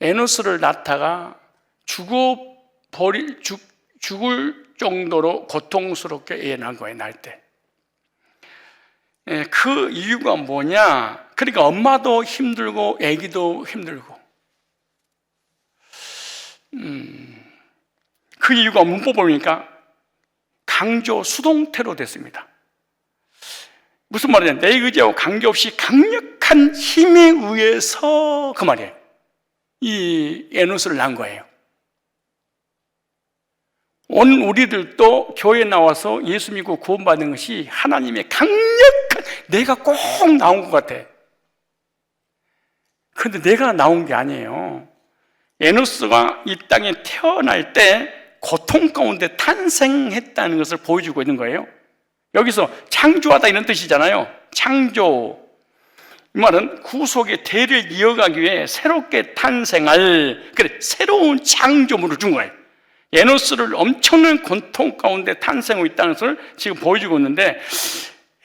에노스를 낳다가 죽을 정도로 고통스럽게 애 낳은 거예요, 낳을 때. 그 이유가 뭐냐? 그러니까 엄마도 힘들고 아기도 힘들고. 그 이유가 문법 보니까 강조 수동태로 됐습니다. 무슨 말이냐? 내 의지하고 관계없이 강력한 힘에 의해서, 그 말이에요. 이 에노스를 낳은 거예요. 오늘 우리들도 교회에 나와서 예수 믿고 구원받는 것이 하나님의 강력한, 내가 꼭 나온 것 같아. 그런데 내가 나온 게 아니에요. 에노스가 이 땅에 태어날 때 고통 가운데 탄생했다는 것을 보여주고 있는 거예요. 여기서 창조하다 이런 뜻이잖아요. 창조. 이 말은 구속의 대를 이어가기 위해 새롭게 탄생할, 그래, 새로운 창조물을 준 거예요. 에노스를 엄청난 고통 가운데 탄생하고 있다는 것을 지금 보여주고 있는데,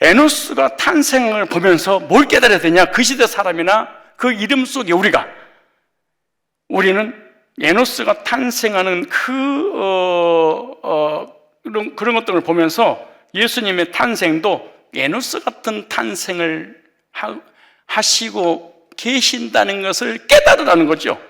에노스가 탄생을 보면서 뭘 깨달아야 되냐? 그 시대 사람이나 그 이름 속에 우리는 에노스가 탄생하는 그런 것들을 보면서 예수님의 탄생도 에노스 같은 탄생을 하시고 계신다는 것을 깨달으라는 거죠.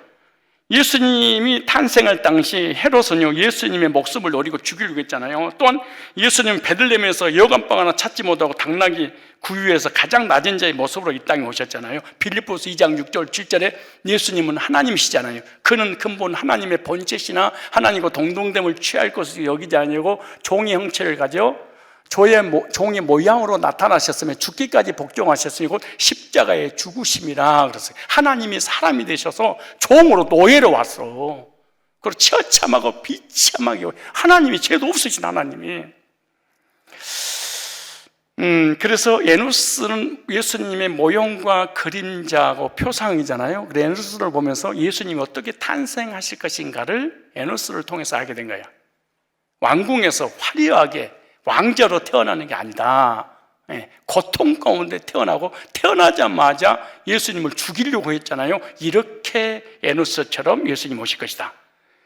예수님이 탄생할 당시 헤롯은요, 예수님의 목숨을 노리고 죽이려고 했잖아요. 또한 예수님은 베들레헴에서 여관방 하나 찾지 못하고 당나귀 구유에서 가장 낮은 자의 모습으로 이 땅에 오셨잖아요. 빌립보서 2장 6절 7절에 예수님은 하나님이시잖아요. 그는 근본 하나님의 본체시나 하나님과 동등됨을 취할 것을 여기지 아니하고 종의 형체를 가져 종의 모양으로 나타나셨으며 죽기까지 복종하셨으니 곧 십자가의 죽으심이라 그랬어요. 하나님이 사람이 되셔서 종으로 노예로 왔어. 그리고 처참하고 비참하게, 하나님이 죄도 없으신 하나님이. 그래서 에노스는 예수님의 모형과 그림자고 표상이잖아요. 그래서 에노스를 보면서 예수님이 어떻게 탄생하실 것인가를 에노스를 통해서 알게 된 거예요. 왕궁에서 화려하게 왕자로 태어나는 게 아니다. 고통 가운데 태어나고 태어나자마자 예수님을 죽이려고 했잖아요. 이렇게 에노스처럼 예수님 오실 것이다.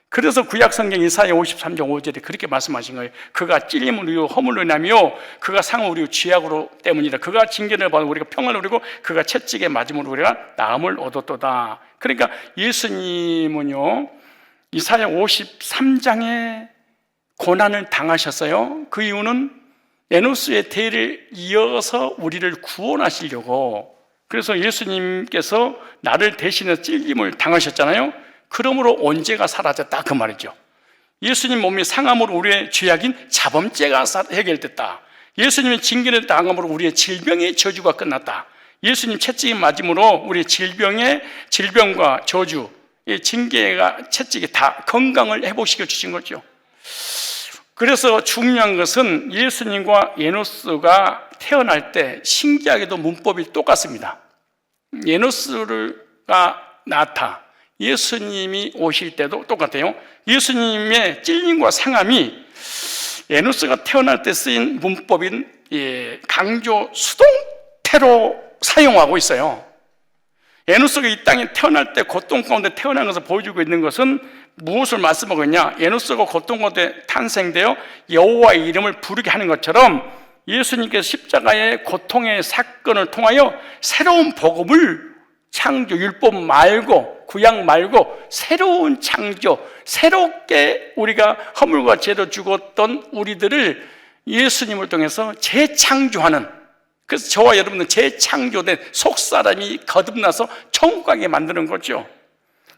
그래서 구약성경 이사야 53장 5절에 그렇게 말씀하신 거예요. 그가 찔림을 이유 허물로 인하며 그가 상을 우리고 죄악으로 때문이다. 그가 징계를 받아 우리가 평안을 누리고 그가 채찍에 맞음으로 우리가 나음을 얻었도다. 그러니까 예수님은요, 이사야 53장에 고난을 당하셨어요. 그 이유는 에노스의 대를 이어서 우리를 구원하시려고. 그래서 예수님께서 나를 대신해서 찔림을 당하셨잖아요. 그러므로 언제가 사라졌다 그 말이죠. 예수님 몸이 상함으로 우리의 죄악인 자범죄가 해결됐다. 예수님의 징계를 당함으로 우리의 질병의 저주가 끝났다. 예수님 채찍이 맞음으로 우리의 질병과 저주, 징계가 채찍이 다 건강을 회복시켜 주신 거죠. 그래서 중요한 것은 예수님과 에노스가 태어날 때 신기하게도 문법이 똑같습니다. 에노스가 낳다, 예수님이 오실 때도 똑같아요. 예수님의 찔림과 상함이 에노스가 태어날 때 쓰인 문법인 강조 수동태로 사용하고 있어요. 에노스가 이 땅에 태어날 때 고통 가운데 태어난 것을 보여주고 있는 것은 무엇을 말씀하고 있냐? 에노스가 고통 가운데 탄생되어 여호와의 이름을 부르게 하는 것처럼 예수님께서 십자가의 고통의 사건을 통하여 새로운 복음을 창조, 율법 말고 구약 말고 새로운 창조, 새롭게 우리가 허물과 죄로 죽었던 우리들을 예수님을 통해서 재창조하는, 그래서 저와 여러분은 재창조된 속사람이 거듭나서 천국 가게 만드는 거죠.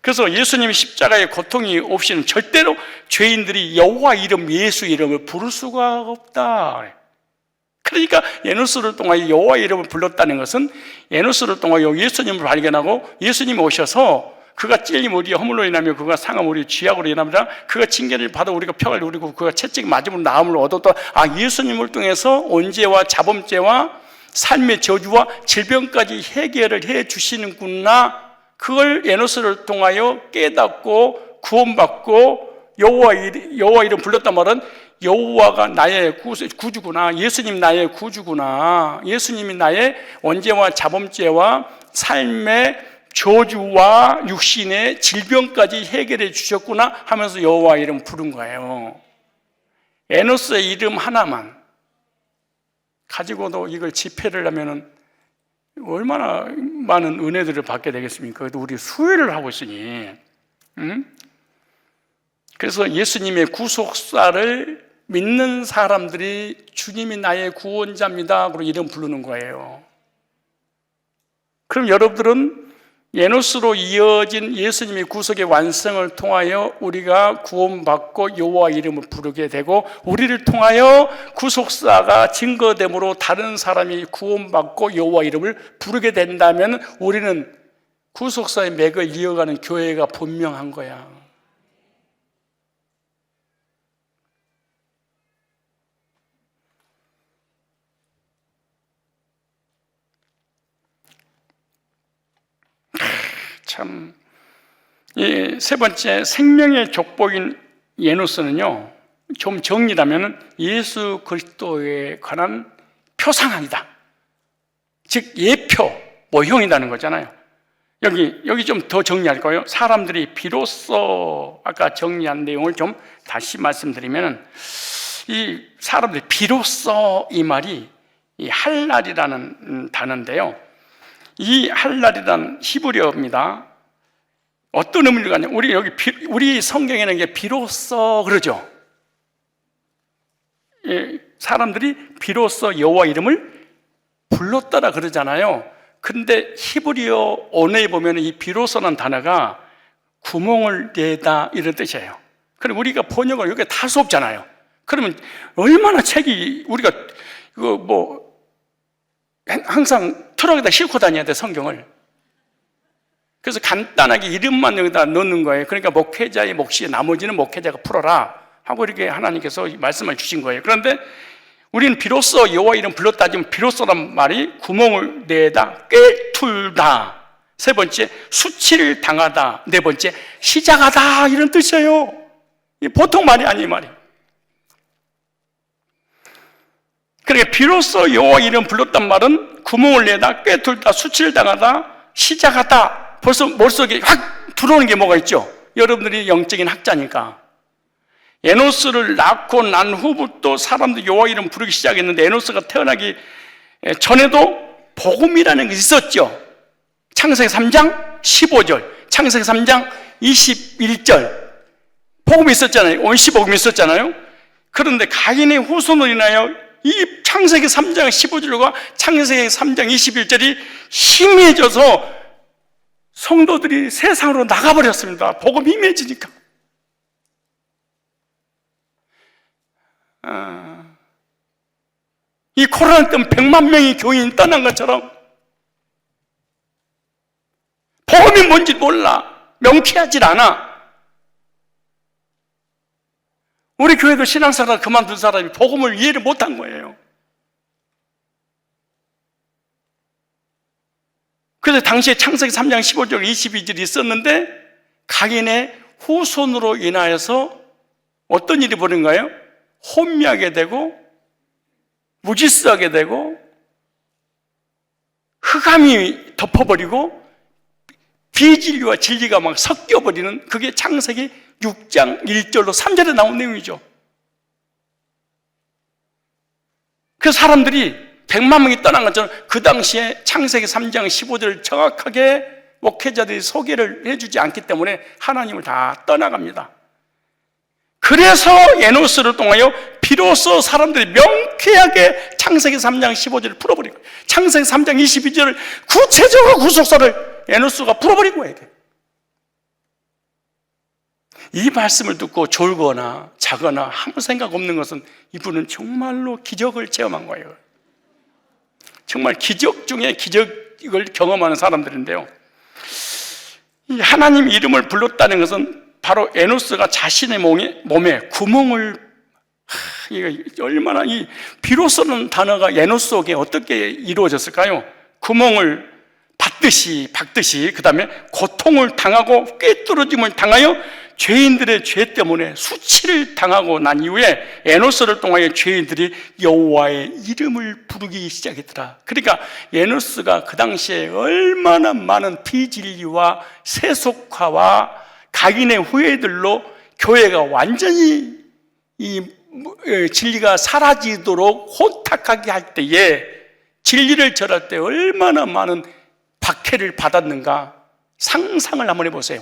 그래서 예수님이 십자가의 고통이 없이는 절대로 죄인들이 여호와 이름, 예수 이름을 부를 수가 없다. 그러니까 에노스를 통하여 여호와 이름을 불렀다는 것은 에노스를 통하여 예수님을 발견하고 예수님이 오셔서 그가 찔림 우리의 허물로 인하며 그가 상함 우리의 죄악으로 인하며 그가 징계를 받아 우리가 평안을 누리고 그가 채찍 맞음으로 나음을 얻었다. 예수님을 통해서 언제와 자범죄와 삶의 저주와 질병까지 해결을 해 주시는구나. 그걸 에노스를 통하여 깨닫고 구원받고 여호와 이름 불렀단 말은 여호와가 나의 구주구나, 예수님 나의 구주구나, 예수님이 나의 원죄와 자범죄와 삶의 저주와 육신의 질병까지 해결해 주셨구나 하면서 여호와 이름 부른 거예요. 에노스의 이름 하나만 가지고도 이걸 집회를 하면은 얼마나 많은 은혜들을 받게 되겠습니까? 그래도 우리 수혜를 하고 있으니. 그래서 예수님의 구속사를 믿는 사람들이 주님이 나의 구원자입니다 그리고 이름 부르는 거예요. 그럼 여러분들은 에노스로 이어진 예수님의 구속의 완성을 통하여 우리가 구원받고 여호와 이름을 부르게 되고, 우리를 통하여 구속사가 증거됨으로 다른 사람이 구원받고 여호와 이름을 부르게 된다면 우리는 구속사의 맥을 이어가는 교회가 분명한 거야. 참, 이 세 번째 생명의 족보인 에노스는요, 좀 정리하면 예수 그리스도에 관한 표상이다. 즉 예표, 모형이라는 거잖아요. 여기 좀 더 정리할 거예요. 사람들이 비로소, 아까 정리한 내용을 좀 다시 말씀드리면, 이 사람들이 비로소 이 말이 이 할랄이라는 단어인데요. 이 할랄이란 히브리어입니다. 어떤 의미를 갖냐? 우리 성경에는 이게 비로소 그러죠. 사람들이 비로소 여호와 이름을 불렀더라 그러잖아요. 근데 히브리어 언어에 보면 이 비로소라는 단어가 구멍을 내다 이런 뜻이에요. 그럼 우리가 번역을 여기 다 할 수 없잖아요. 그러면 얼마나 책이 우리가 이거 항상 트럭에다 싣고 다녀야 돼, 성경을. 그래서 간단하게 이름만 여기다 넣는 거예요. 그러니까 목회자의 몫이 나머지는 목회자가 풀어라 하고 이렇게 하나님께서 말씀을 주신 거예요. 그런데 우리는 비로소 여호와 이름 불렀다 하지만 비로소란 말이 구멍을 내다, 꿰뚫다. 세 번째, 수치를 당하다. 네 번째, 시작하다. 이런 뜻이에요. 보통 말이 아닌 말이에요. 그러니까 비로소 여호와 이름 불렀단 말은 구멍을 내다, 꿰뚫다, 수치를 당하다, 시작하다. 벌써 머릿속에 확 들어오는 게 뭐가 있죠? 여러분들이 영적인 학자니까. 에노스를 낳고 난 후부터 사람들이 여호와 이름 부르기 시작했는데 에노스가 태어나기 전에도 복음이라는 게 있었죠. 창세기 3장 15절, 창세기 3장 21절 복음이 있었잖아요. 온시복음이 있었잖아요. 그런데 가인의 후손으로 인하여 이 창세기 3장 15절과 창세기 3장 21절이 희미해져서 성도들이 세상으로 나가버렸습니다. 복음이 희미해지니까. 이 코로나 때문에 100만 명의 교인이 떠난 것처럼 복음이 뭔지 몰라. 명쾌하질 않아. 우리 교회도 신앙생활 그만둔 사람이 복음을 이해를 못한 거예요. 그래서 당시에 창세기 3장 15절 22절이 있었는데 가인의 후손으로 인하여서 어떤 일이 벌어진가요? 혼미하게 되고 무질서하게 되고 흑암이 덮어버리고 비진리와 진리가 막 섞여버리는, 그게 창세기 6장 1절로 3절에 나온 내용이죠. 그 사람들이 100만 명이 떠난 것처럼 그 당시에 창세기 3장 15절을 정확하게 목회자들이 소개를 해주지 않기 때문에 하나님을 다 떠나갑니다. 그래서 에노스를 통하여 비로소 사람들이 명쾌하게 창세기 3장 15절을 풀어버리고 창세기 3장 22절을 구체적으로 구속사를 에노스가 풀어버린 거예요. 이 말씀을 듣고 졸거나 자거나 아무 생각 없는 것은 이분은 정말로 기적을 체험한 거예요. 정말 기적 중에 기적을 경험하는 사람들인데요, 이 하나님 이름을 불렀다는 것은 바로 에노스가 자신의 몸에 구멍을, 이거 얼마나, 이 비로소는 단어가 에노스 속에 어떻게 이루어졌을까요? 구멍을 박듯이, 그 다음에 고통을 당하고 꿰뚫어짐을 당하여 죄인들의 죄 때문에 수치를 당하고 난 이후에 에노스를 통하여 죄인들이 여호와의 이름을 부르기 시작했더라. 그러니까 에노스가 그 당시에 얼마나 많은 비진리와 세속화와 가인의 후예들로 교회가 완전히 이 진리가 사라지도록 혼탁하게 할 때에, 진리를 전할 때 얼마나 많은 박해를 받았는가 상상을 한번 해보세요.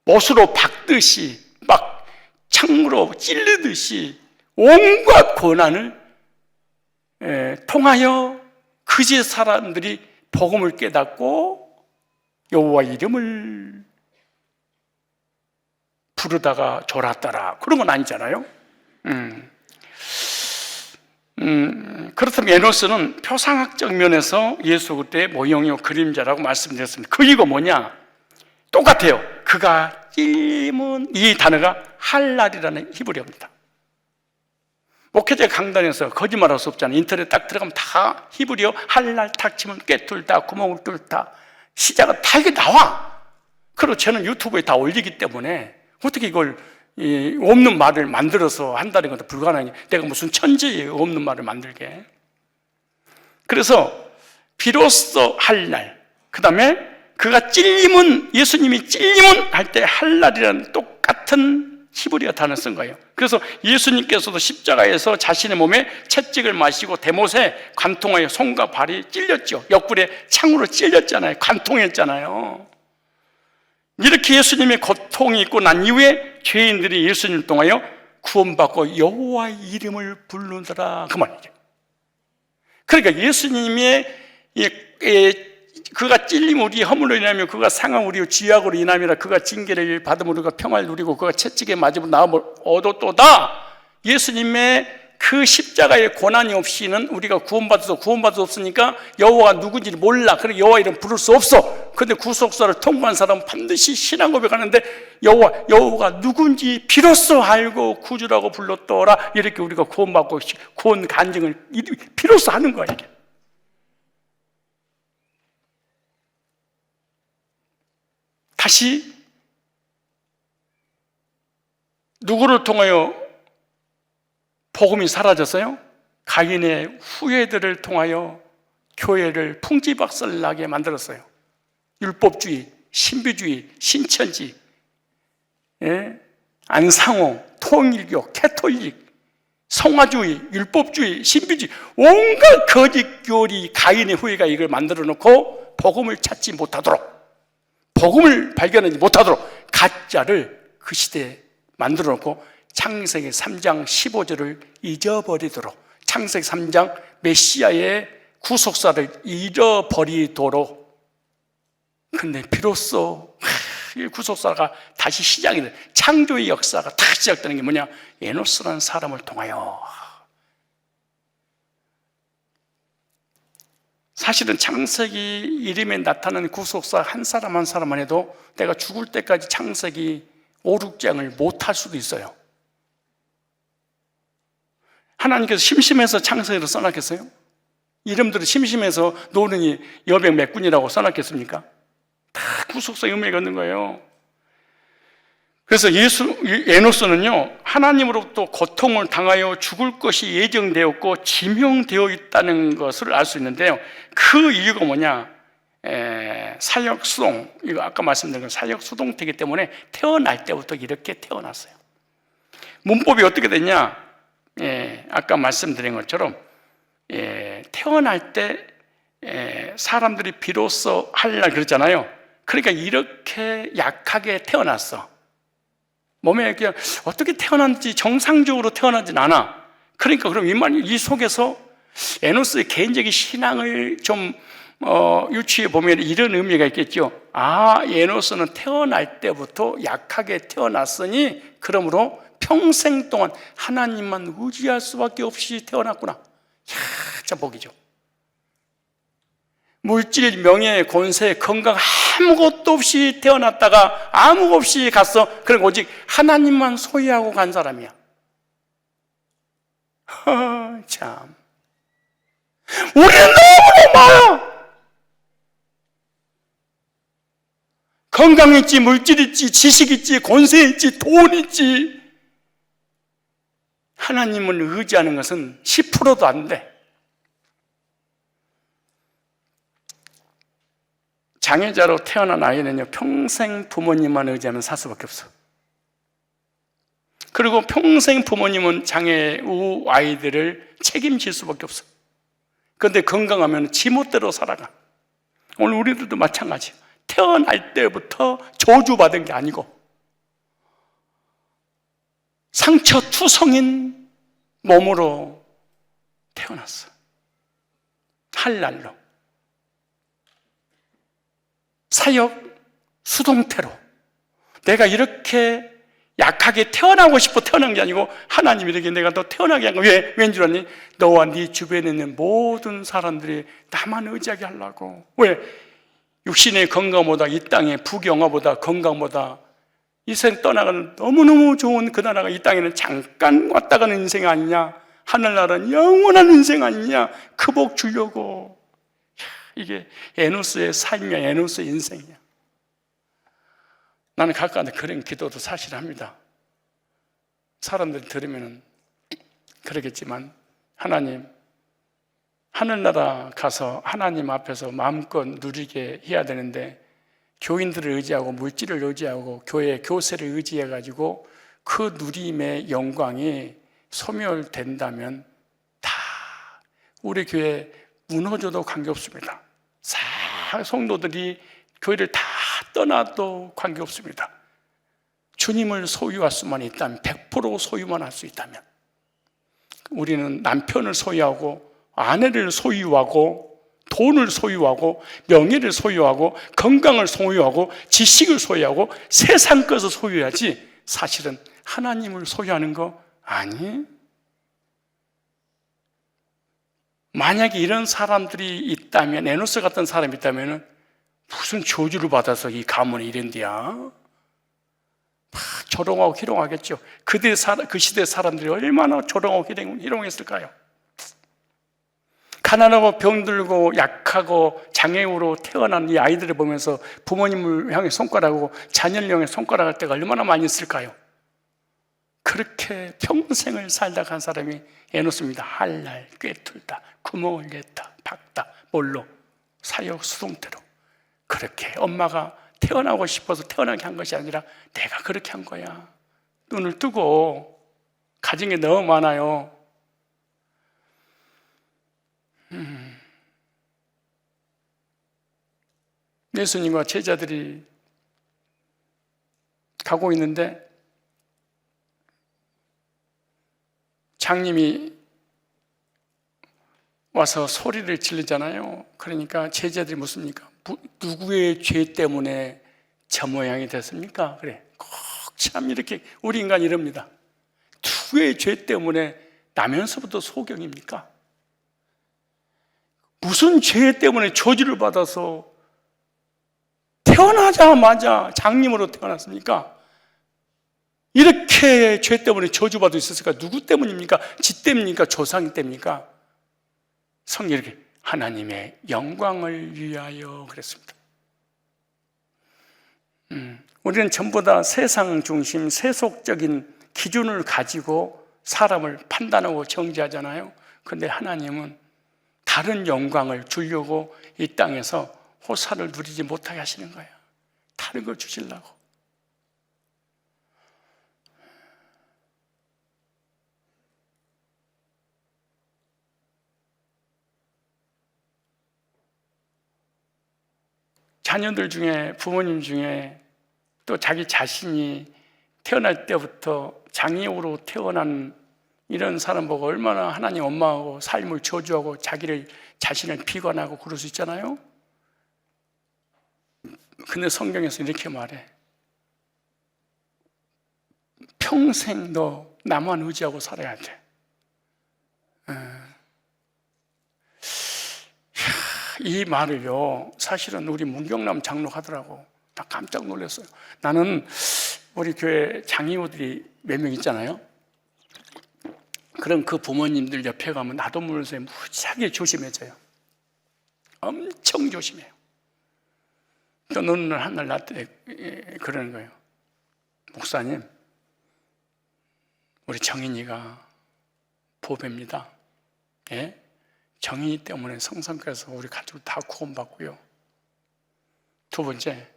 못으로 박듯이, 막 창으로 찔르듯이 온갖 고난을 통하여 그제 사람들이 복음을 깨닫고 여호와 이름을 부르다가 졸았더라. 그런 건 아니잖아요. 그렇다면 에노스는 표상학적 면에서 예수 그리스도의 모형이요 그림자라고 말씀드렸습니다. 그 이유가 뭐냐? 똑같아요. 그가 찔림은, 이 단어가 할랄이라는 히브리어입니다. 목회자 강단에서 거짓말할 수 없잖아요. 인터넷 딱 들어가면 다 히브리어 할랄 탁 치면 꿰뚫다, 구멍을 뚫다, 시작은 다 이게 나와. 그리고 저는 유튜브에 다 올리기 때문에 어떻게 이걸 없는 말을 만들어서 한다는 것도 불가능해. 내가 무슨 천재예요, 없는 말을 만들게. 그래서 비로소 할랄, 그 다음에 그가 찔림은, 예수님이 찔림은 할 때 할랄이라는 똑같은 히브리어 단어를 쓴 거예요. 그래서 예수님께서도 십자가에서 자신의 몸에 채찍을 마시고 대못에 관통하여 손과 발이 찔렸죠. 옆구리에 창으로 찔렸잖아요. 관통했잖아요. 이렇게 예수님의 고통이 있고 난 이후에 죄인들이 예수님을 통하여 구원받고 여호와의 이름을 부르더라, 그 말이죠. 그러니까 예수님의 그가 찔림 우리 허물로 인하며 그가 상함 우리 죄악으로 인함이라 그가 징계를 받음으로 우리가 평화를 누리고 그가 채찍에 맞음으로 나음을 얻었도다. 예수님의 그 십자가의 고난이 없이는 우리가 구원받을 수 없으니까 여호와가 누군지 몰라. 그래서 여호와 이름 부를 수 없어. 근데 구속사를 통과한 사람은 반드시 신앙 고백하는데 여호와가 누군지 비로소 알고 구주라고 불렀더라. 이렇게 우리가 구원받고 구원 간증을 비로소 하는 거야, 이게. 다시 누구를 통하여 복음이 사라졌어요? 가인의 후예들을 통하여 교회를 풍지박살나게 만들었어요. 율법주의, 신비주의, 신천지, 안상호, 통일교, 캐톨릭, 성화주의, 율법주의, 신비주의, 온갖 거짓교리 가인의 후예가 이걸 만들어 놓고 복음을 찾지 못하도록, 복음을 발견하지 못하도록 가짜를 그 시대에 만들어 놓고 창세기 3장 15절을 잊어버리도록, 창세기 3장 메시아의 구속사를 잃어버리도록. 근데 비로소 이 구속사가 다시 시작이 돼. 창조의 역사가 다 시작되는 게 뭐냐? 에노스라는 사람을 통하여. 사실은 창세기 이름에 나타나는 구속사 한 사람 한 사람만 해도 내가 죽을 때까지 창세기 5, 6장을 못할 수도 있어요. 하나님께서 심심해서 창세기를 써놨겠어요? 이름들을 심심해서 노는이 여백 몇 군이라고 써놨겠습니까? 다 구속사의 의미가 있는 거예요. 그래서 에노스는요, 하나님으로부터 고통을 당하여 죽을 것이 예정되었고 지명되어 있다는 것을 알 수 있는데요. 그 이유가 뭐냐? 사역수동, 이거 아까 말씀드린 건 사역수동태이기 때문에 태어날 때부터 이렇게 태어났어요. 문법이 어떻게 됐냐? 아까 말씀드린 것처럼 태어날 때 사람들이 비로소 하려고 그랬잖아요. 그러니까 이렇게 약하게 태어났어. 몸에 그냥 어떻게 태어났는지 정상적으로 태어나진 않아. 그러니까 그럼 이 속에서 에노스의 개인적인 신앙을 좀 유추해 보면 이런 의미가 있겠죠. 에노스는 태어날 때부터 약하게 태어났으니 그러므로 평생 동안 하나님만 의지할 수밖에 없이 태어났구나. 참 복이죠. 물질, 명예, 권세, 건강 아무것도 없이 태어났다가 아무 없이 갔어. 그럼 오직 하나님만 소유하고 간 사람이야. 참. 우리는 너무 많아. 건강 있지, 물질 있지, 지식 있지, 권세 있지, 돈 있지. 하나님을 의지하는 것은 10%도 안 돼. 장애자로 태어난 아이는요, 평생 부모님만 의지하면 살 수밖에 없어. 그리고 평생 부모님은 장애우 아이들을 책임질 수밖에 없어. 그런데 건강하면 지멋대로 살아가. 오늘 우리들도 마찬가지야. 태어날 때부터 저주받은 게 아니고 상처투성인 몸으로 태어났어. 할랄로. 사역 수동태로. 내가 이렇게 약하게 태어나고 싶어 태어난 게 아니고 하나님이 이렇게 내가 너 태어나게 한 거야. 왠 줄 아니? 너와 네 주변에 있는 모든 사람들이 나만 의지하게 하려고. 왜? 육신의 건강보다 이 땅의 부경화보다 건강보다 이 생 떠나가는 너무너무 좋은 그 나라가 이 땅에는 잠깐 왔다 가는 인생 아니냐? 하늘나라는 영원한 인생 아니냐? 그 복 주려고. 이게 에노스의 삶이야. 에노스의 인생이야. 나는 가까운데 그런 기도도 사실 합니다. 사람들이 들으면 그러겠지만 하나님, 하늘나라 가서 하나님 앞에서 마음껏 누리게 해야 되는데 교인들을 의지하고 물질을 의지하고 교회 교세를 의지해가지고 그 누림의 영광이 소멸된다면 다 우리 교회 무너져도 관계없습니다. 성도들이 교회를 다 떠나도 관계없습니다. 주님을 소유할 수만 있다면, 100% 소유만 할 수 있다면, 우리는 남편을 소유하고 아내를 소유하고 돈을 소유하고 명예를 소유하고 건강을 소유하고 지식을 소유하고 세상 것을 소유하지 사실은 하나님을 소유하는 거 아니? 만약에 이런 사람들이 있다면, 에노스 같은 사람이 있다면 무슨 저주를 받아서 이 가문이 이런데야? 막 조롱하고 희롱하겠죠. 그 시대 사람들이 얼마나 조롱하고 희롱했을까요? 가난하고 병들고 약하고 장애우로 태어난 이 아이들을 보면서 부모님을 향해 손가락하고 자녀를 향해 손가락할 때가 얼마나 많이 있을까요? 그렇게 평생을 살다 간 사람이 해놓습니다. 할날 꿰뚫다, 구멍을 냈다, 박다, 뭘로? 사역 수동태로. 그렇게 엄마가 태어나고 싶어서 태어나게 한 것이 아니라 내가 그렇게 한 거야. 눈을 뜨고. 가진 게 너무 많아요. 예수님과 제자들이 가고 있는데 장님이 와서 소리를 지르잖아요. 그러니까 제자들이 묻습니까? 누구의 죄 때문에 저 모양이 됐습니까? 그래. 꼭 참 이렇게 우리 인간이 이럽니다. 누구의 죄 때문에 나면서부터 소경입니까? 무슨 죄 때문에 저주를 받아서 태어나자마자 장님으로 태어났습니까? 이렇게 죄 때문에 저주받을 수 있을까? 누구 때문입니까? 지 때문입니까? 조상 때문입니까? 성경이 이렇게 하나님의 영광을 위하여 그랬습니다. 우리는 전부 다 세상 중심, 세속적인 기준을 가지고 사람을 판단하고 정죄하잖아요. 그런데 하나님은 다른 영광을 주려고 이 땅에서 호사를 누리지 못하게 하시는 거예요. 다른 걸 주시려고. 자녀들 중에, 부모님 중에 또 자기 자신이 태어날 때부터 장애우로 태어난 이런 사람 보고 얼마나 하나님 원망하고 삶을 저주하고 자신을 비관하고 그럴 수 있잖아요. 근데 성경에서 이렇게 말해. 평생 너 나만 의지하고 살아야 돼. 이 말을요, 사실은 우리 문경남 장로가 하더라고. 나 깜짝 놀랐어요. 나는 우리 교회 장애우들이 몇 명 있잖아요. 그럼 그 부모님들 옆에 가면 나도 모르면서 무지하게 조심해져요. 엄청 조심해요. 또 어느 날 한날 나한테 그러는 거예요. 목사님, 우리 정인이가 보배입니다. 예? 정인이 때문에 성삼교에서 우리 가족 다 구원받고요. 두 번째,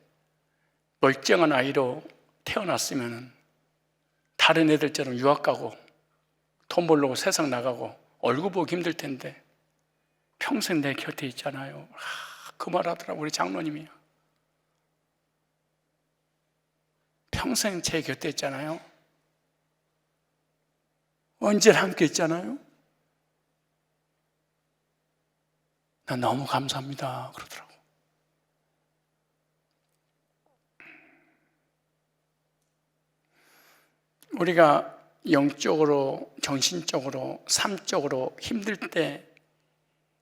멀쩡한 아이로 태어났으면 다른 애들처럼 유학 가고 돈 벌려고 세상 나가고 얼굴 보기 힘들 텐데 평생 내 곁에 있잖아요. 그 말 하더라고 우리 장로님이요. 평생 제 곁에 있잖아요. 언제나 함께 있잖아요. 난 너무 감사합니다 그러더라고. 우리가 영적으로, 정신적으로, 삶적으로 힘들 때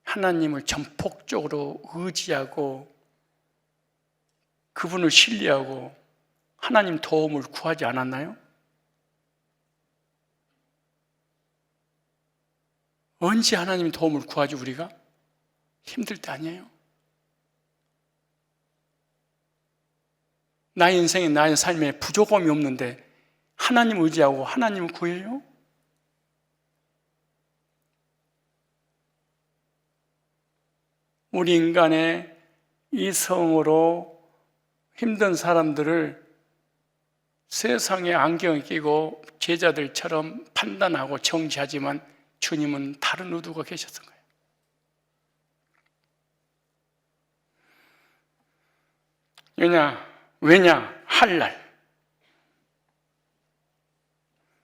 하나님을 전폭적으로 의지하고 그분을 신뢰하고 하나님 도움을 구하지 않았나요? 언제 하나님 도움을 구하지 우리가? 힘들 때 아니에요? 나의 인생에 나의 삶에 부족함이 없는데 하나님 의지하고 하나님을 구해요? 우리 인간의 이성으로 힘든 사람들을 세상에 안경을 끼고 제자들처럼 판단하고 정지하지만 주님은 다른 의도가 계셨던 거예요. 왜냐? 할날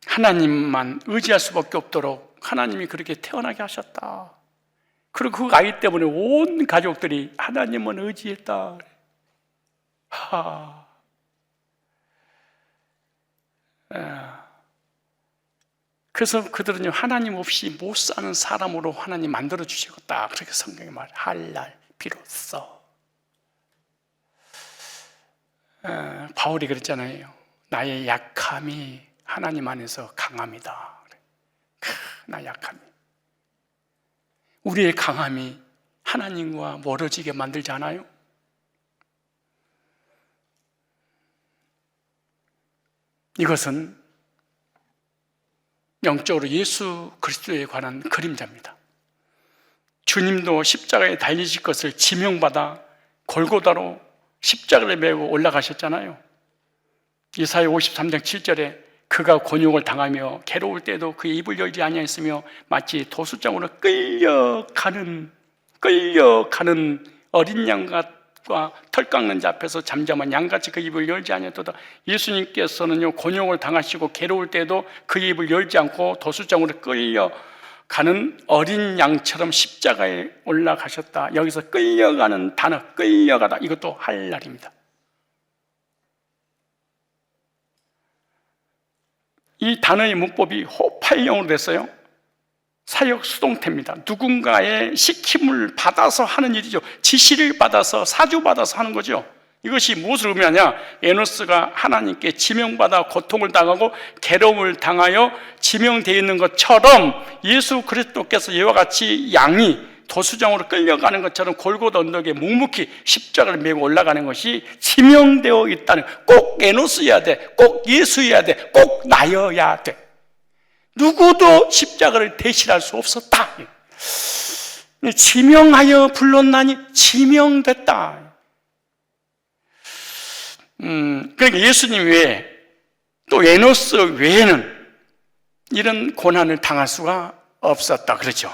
하나님만 의지할 수밖에 없도록 하나님이 그렇게 태어나게 하셨다. 그리고 그 아이 때문에 온 가족들이 하나님만 의지했다. 그래서 그들은 하나님 없이 못 사는 사람으로 하나님 만들어 주시겠다. 그렇게 성경이 말해. 할날 비로소. 바울이 그랬잖아요. 나의 약함이 하나님 안에서 강함이다. 나 약함이. 우리의 강함이 하나님과 멀어지게 만들지 않아요? 이것은 영적으로 예수 그리스도에 관한 그림자입니다. 주님도 십자가에 달리실 것을 지명받아 골고다로 십자가를 메고 올라가셨잖아요. 이사야 53장 7절에 그가 곤욕을 당하며 괴로울 때도 그의 입을 열지 아니하였으며 마치 도수장으로 끌려가는 어린 양과 털 깎는 자 앞에서 잠잠한 양같이 그 입을 열지 아니하도다. 예수님께서는요, 곤욕을 당하시고 괴로울 때도 그 입을 열지 않고 도수장으로 끌려가는 어린 양처럼 십자가에 올라가셨다. 여기서 끌려가는 단어, 끌려가다, 이것도 할 날입니다. 이 단어의 문법이 호팔형으로 됐어요. 사역 수동태입니다. 누군가의 시킴을 받아서 하는 일이죠. 지시를 받아서, 사주받아서 하는 거죠. 이것이 무엇을 의미하냐? 에노스가 하나님께 지명받아 고통을 당하고 괴로움을 당하여 지명되어 있는 것처럼 예수 그리스도께서 이와 같이 양이 도수장으로 끌려가는 것처럼 골고다 언덕에 묵묵히 십자가를 메고 올라가는 것이 지명되어 있다는, 꼭 에노스여야 돼, 꼭 예수여야 돼, 꼭 나여야 돼. 누구도 십자가를 대신할 수 없었다. 지명하여 불렀나니 지명됐다. 그러니까 예수님 외에 또 에노스 외에는 이런 고난을 당할 수가 없었다. 그렇죠?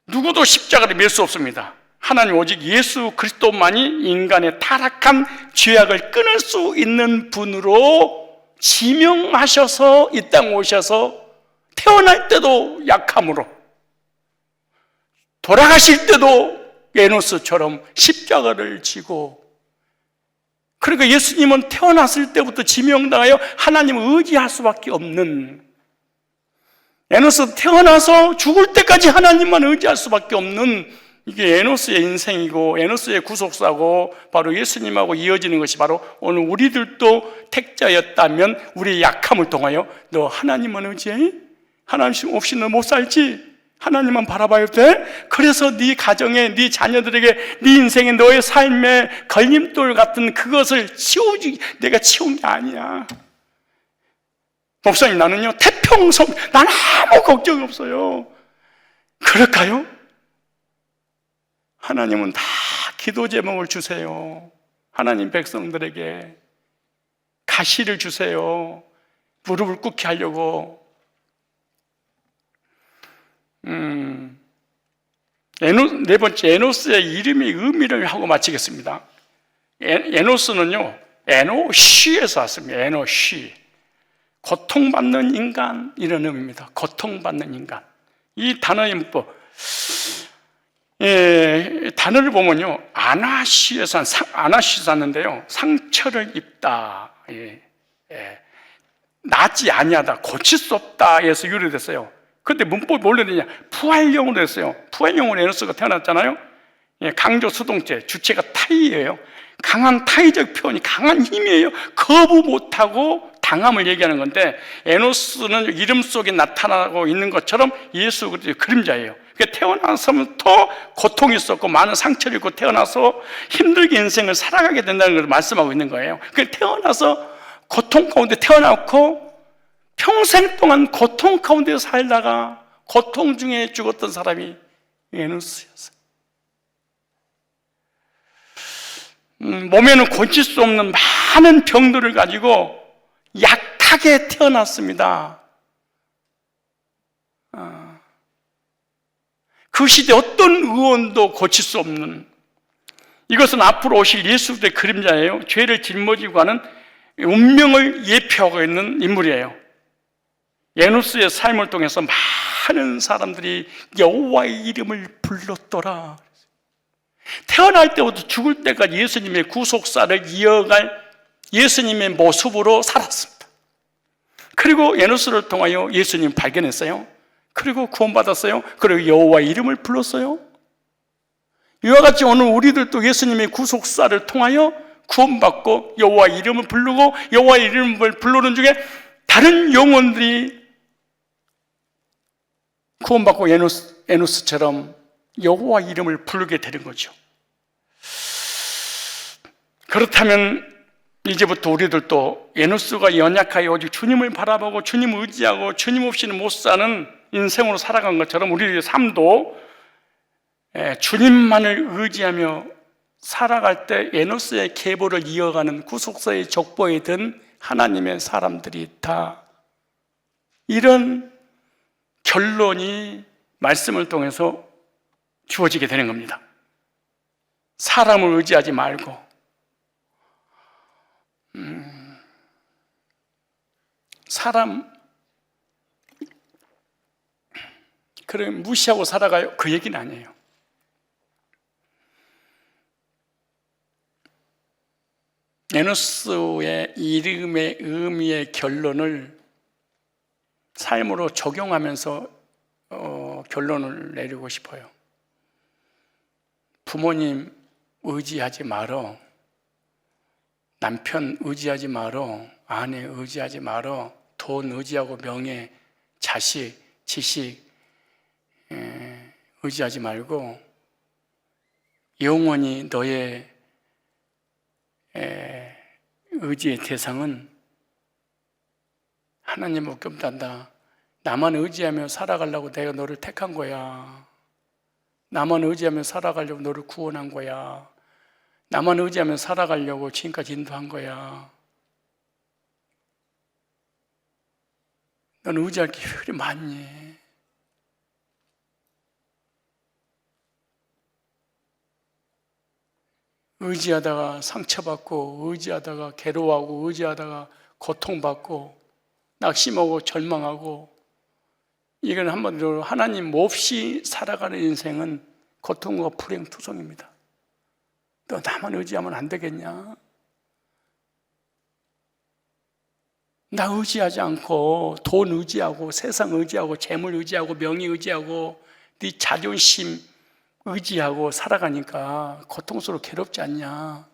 누구도 십자가를 맬 수 없습니다. 하나님 오직 예수 그리스도만이 인간의 타락한 죄악을 끊을 수 있는 분으로 지명하셔서 이 땅 오셔서 태어날 때도 약함으로, 돌아가실 때도 에노스처럼 십자가를 지고, 그러니까 예수님은 태어났을 때부터 지명당하여 하나님을 의지할 수밖에 없는, 에노스 태어나서 죽을 때까지 하나님만 의지할 수밖에 없는, 이게 에노스의 인생이고 에노스의 구속사고 바로 예수님하고 이어지는 것이 바로 오늘 우리들도 택자였다면 우리의 약함을 통하여 너 하나님만 의지해? 하나님 없이 너 못 살지? 하나님만 바라봐야 돼? 그래서 네 가정에, 네 자녀들에게, 네 인생에, 너의 삶에 걸림돌 같은 그것을 내가 치운 게 아니야. 목사님, 나는요 태평성, 난 아무 걱정이 없어요. 그럴까요? 하나님은 다 기도 제목을 주세요. 하나님 백성들에게 가시를 주세요. 무릎을 꿇게 하려고. 네 번째, 에노스의 이름의 의미를 하고 마치겠습니다. 에노스는요 에노쉬에서 왔습니다. 에노쉬, 고통받는 인간, 이런 의미입니다. 고통받는 인간. 이 단어의 문법, 단어를 보면요 아나시에서 왔는데요, 상처를 입다, 낫지 아니하다, 고칠 수 없다 에서 유래됐어요. 그런데 문법이 뭘로 되냐? 부활용으로 됐어요. 부활용으로 에노스가 태어났잖아요. 강조 수동체, 주체가 타이예요. 강한 타이적 표현이 강한 힘이에요. 거부 못하고 당함을 얘기하는 건데, 에노스는 이름 속에 나타나고 있는 것처럼 예수 그리스도의 그림자예요. 그러니까 태어나서부터 고통이 있었고 많은 상처를 입고 태어나서 힘들게 인생을 살아가게 된다는 걸 말씀하고 있는 거예요. 그러니까 태어나서 고통 가운데 태어났고 평생 동안 고통 가운데 살다가 고통 중에 죽었던 사람이 에노스였어요. 몸에는 고칠 수 없는 많은 병들을 가지고 약하게 태어났습니다. 그 시대 어떤 의원도 고칠 수 없는, 이것은 앞으로 오실 예수의 그림자예요. 죄를 짊어지고 가는 운명을 예표하고 있는 인물이에요. 에노스의 삶을 통해서 많은 사람들이 여호와의 이름을 불렀더라. 태어날 때부터 죽을 때까지 예수님의 구속사를 이어갈 예수님의 모습으로 살았습니다. 그리고 에노스를 통하여 예수님 발견했어요. 그리고 구원받았어요. 그리고 여호와의 이름을 불렀어요. 이와 같이 오늘 우리들도 예수님의 구속사를 통하여 구원받고 여호와 이름을 부르고 여호와 이름을 부르는 중에 다른 영혼들이 구원받고 에노스처럼 여호와 이름을 부르게 되는 거죠. 그렇다면 이제부터 우리들도 에노스가 연약하여 오직 주님을 바라보고 주님을 의지하고 주님 없이는 못 사는 인생으로 살아간 것처럼 우리의 삶도 주님만을 의지하며 살아갈 때 에노스의 계보를 이어가는 구속사의 족보에 든 하나님의 사람들이 있다. 이런 결론이 말씀을 통해서 주어지게 되는 겁니다. 사람을 의지하지 말고 사람 그래 무시하고 살아가요? 그 얘기는 아니에요. 에노스의 이름의 의미의 결론을 삶으로 적용하면서 결론을 내리고 싶어요. 부모님 의지하지 말어. 남편 의지하지 말어. 아내 의지하지 말어. 돈 의지하고 명예, 자식, 지식 의지하지 말고 영원히 너의 의지의 대상은 하나님밖에 없단다. 나만 의지하며 살아가려고 내가 너를 택한 거야. 나만 의지하며 살아가려고 너를 구원한 거야. 나만 의지하며 살아가려고 지금까지 인도한 거야. 넌 의지할 게 왜 그리 많니? 의지하다가 상처받고 의지하다가 괴로워하고 의지하다가 고통받고 낙심하고 절망하고 이건 한마디로 하나님 없이 살아가는 인생은 고통과 불행투성입니다. 너 나만 의지하면 안 되겠냐? 나 의지하지 않고 돈 의지하고 세상 의지하고 재물 의지하고 명예 의지하고 네 자존심 의지하고 살아가니까 고통스러워 괴롭지 않냐?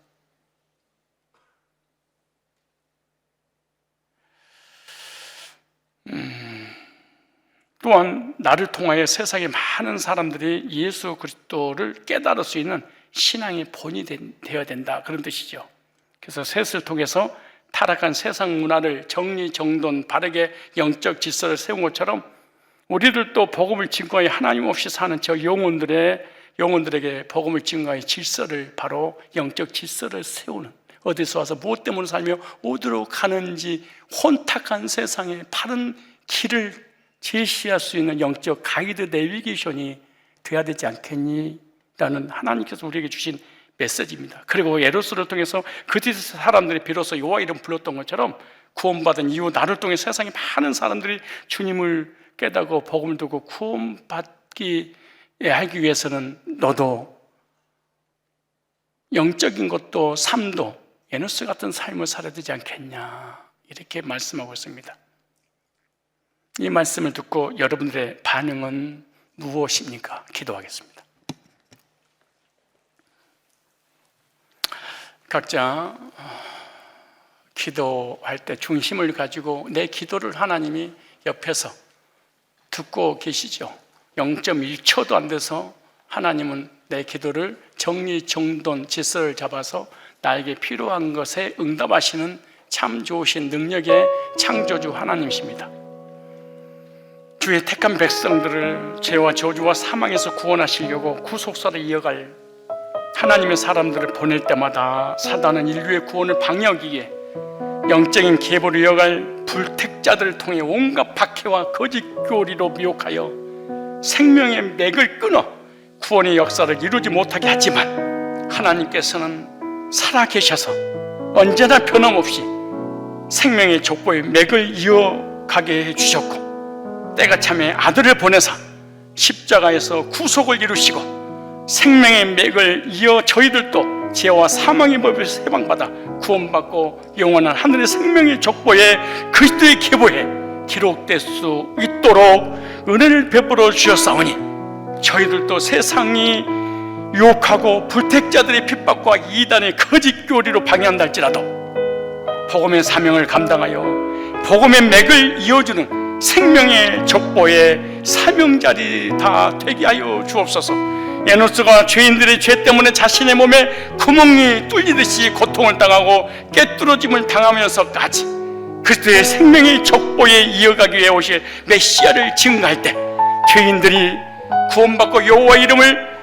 또한 나를 통하여 세상의 많은 사람들이 예수 그리스도를 깨달을 수 있는 신앙의 본이 되어야 된다, 그런 뜻이죠. 그래서 셋을 통해서 타락한 세상 문화를 정리정돈 바르게 영적 질서를 세운 것처럼 우리들도 복음을 증거하여 하나님 없이 사는 저 영혼들에게 복음을 증거하여 질서를, 바로 영적 질서를 세우는, 어디서 와서 무엇 때문에 살며 어디로 가는지 혼탁한 세상에 바른 길을 제시할 수 있는 영적 가이드 내비게이션이 돼야 되지 않겠니? 라는 하나님께서 우리에게 주신 메시지입니다. 그리고 에노스를 통해서 그 뒤에 사람들이 비로소 여호와 이름 불렀던 것처럼 구원받은 이후 나를 통해 세상에 많은 사람들이 주님을 깨닫고 복음을 듣고 구원받기 하기 위해서는 너도 영적인 것도 삶도 에노스 같은 삶을 살아야 되지 않겠냐, 이렇게 말씀하고 있습니다. 이 말씀을 듣고 여러분들의 반응은 무엇입니까? 기도하겠습니다. 각자 기도할 때 중심을 가지고 내 기도를 하나님이 옆에서 듣고 계시죠. 0.1초도 안 돼서 하나님은 내 기도를 정리정돈 질서를 잡아서 나에게 필요한 것에 응답하시는 참 좋으신 능력의 창조주 하나님이십니다. 주의 택한 백성들을 죄와 저주와 사망에서 구원하시려고 구속사를 이어갈 하나님의 사람들을 보낼 때마다 사단은 인류의 구원을 방해하기에 영적인 계보를 이어갈 불택자들을 통해 온갖 박해와 거짓 교리로 미혹하여 생명의 맥을 끊어 구원의 역사를 이루지 못하게 하지만 하나님께서는 살아계셔서 언제나 변함없이 생명의 족보의 맥을 이어가게 해주셨고 때가 참에 아들을 보내사 십자가에서 구속을 이루시고 생명의 맥을 이어 저희들도 죄와 사망의 법에서 해방받아 구원받고 영원한 하늘의 생명의 족보에 그리스도의 계보에 기록될 수 있도록 은혜를 베풀어 주셨사오니 저희들도 세상이 유혹하고 불택자들의 핍박과 이단의 거짓 교리로 방해한다 할지라도 복음의 사명을 감당하여 복음의 맥을 이어주는 생명의 족보의 사명자리 다 되게 하여 주옵소서. 에노스가 죄인들의 죄 때문에 자신의 몸에 구멍이 뚫리듯이 고통을 당하고 깨뚫어짐을 당하면서까지 그리스도의 생명의 족보에 이어가기 위해 오실 메시아를 증거할 때 죄인들이 구원받고 여호와 이름을,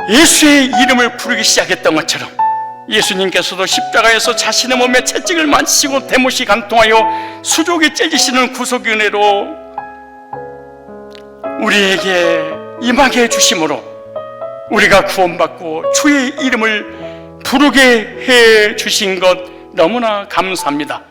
예수의 이름을 부르기 시작했던 것처럼 예수님께서도 십자가에서 자신의 몸에 채찍을 만지시고 대못이 간통하여 수족이 째지시는 구속의 은혜로 우리에게 임하게 해주심으로 우리가 구원받고 주의 이름을 부르게 해주신 것 너무나 감사합니다.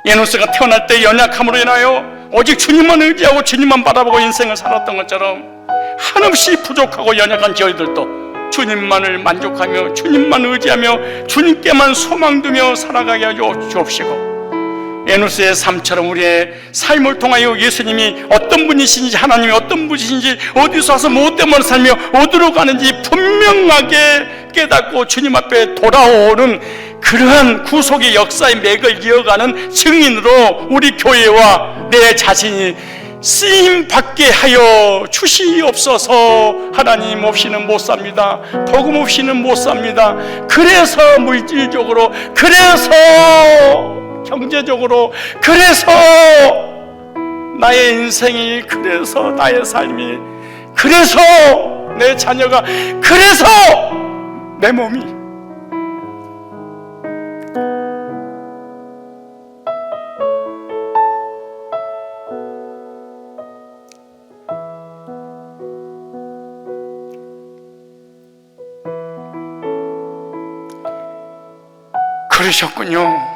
에노스가 태어날 때 연약함으로 인하여 오직 주님만 의지하고 주님만 바라보고 인생을 살았던 것처럼 한없이 부족하고 연약한 저희들도 주님만을 만족하며 주님만 의지하며 주님께만 소망두며 살아가게 하여 주옵시고, 에노스의 삶처럼 우리의 삶을 통하여 예수님이 어떤 분이신지, 하나님이 어떤 분이신지, 어디서 와서 무엇 때문에 살며 어디로 가는지 분명하게 깨닫고 주님 앞에 돌아오는 그러한 구속의 역사의 맥을 이어가는 증인으로 우리 교회와 내 자신이 쓰임받게 하여 주시옵소서. 하나님 없이는 못 삽니다. 복음 없이는 못 삽니다. 그래서 물질적으로, 그래서 경제적으로, 그래서 나의 인생이, 그래서 나의 삶이, 그래서 내 자녀가, 그래서 내 몸이 그러셨군요.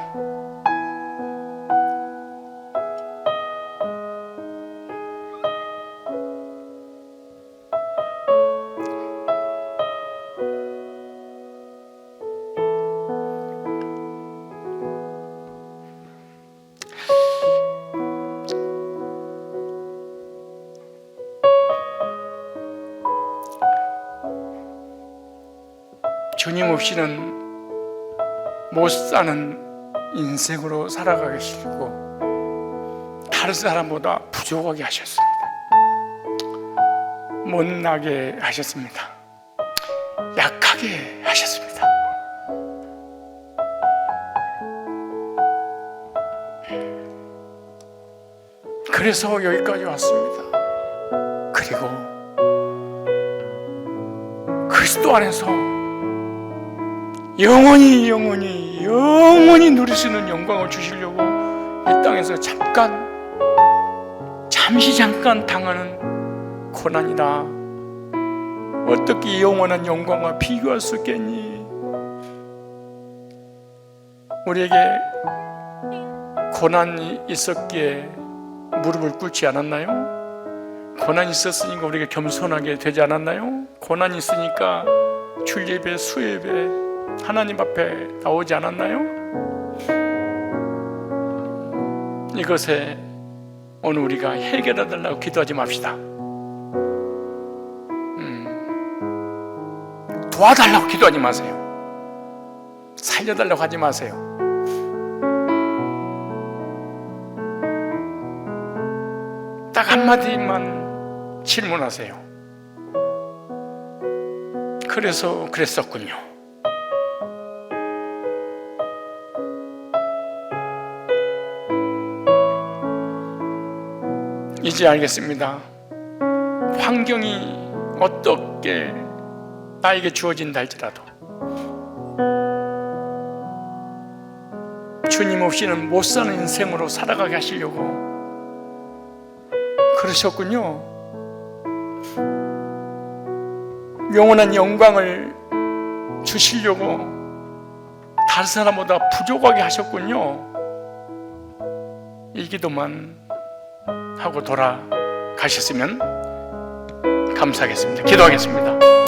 주님 없이는 못 사는 인생으로 살아가기 싫고 다른 사람보다 부족하게 하셨습니다. 못나게 하셨습니다. 약하게 하셨습니다. 그래서 여기까지 왔습니다. 그리고 그리스도 안에서 영원히 누릴 수 있는 영광을 주시려고 이 땅에서 잠시 당하는 고난이다. 어떻게 이 영원한 영광과 비교할 수 있겠니? 우리에게 고난이 있었기에 무릎을 꿇지 않았나요? 고난이 있었으니까 우리가 겸손하게 되지 않았나요? 고난이 있으니까 주일예배, 수예배 하나님 앞에 나오지 않았나요? 이것에 오늘 우리가 해결해 달라고 기도하지 맙시다. 도와달라고 기도하지 마세요. 살려달라고 하지 마세요. 딱 한마디만 질문하세요. 그래서 그랬었군요. 이제 알겠습니다. 환경이 어떻게 나에게 주어진다 할지라도 주님 없이는 못 사는 인생으로 살아가게 하시려고 그러셨군요. 영원한 영광을 주시려고 다른 사람보다 부족하게 하셨군요. 이 기도만 하고 돌아가셨으면 감사하겠습니다. 기도하겠습니다.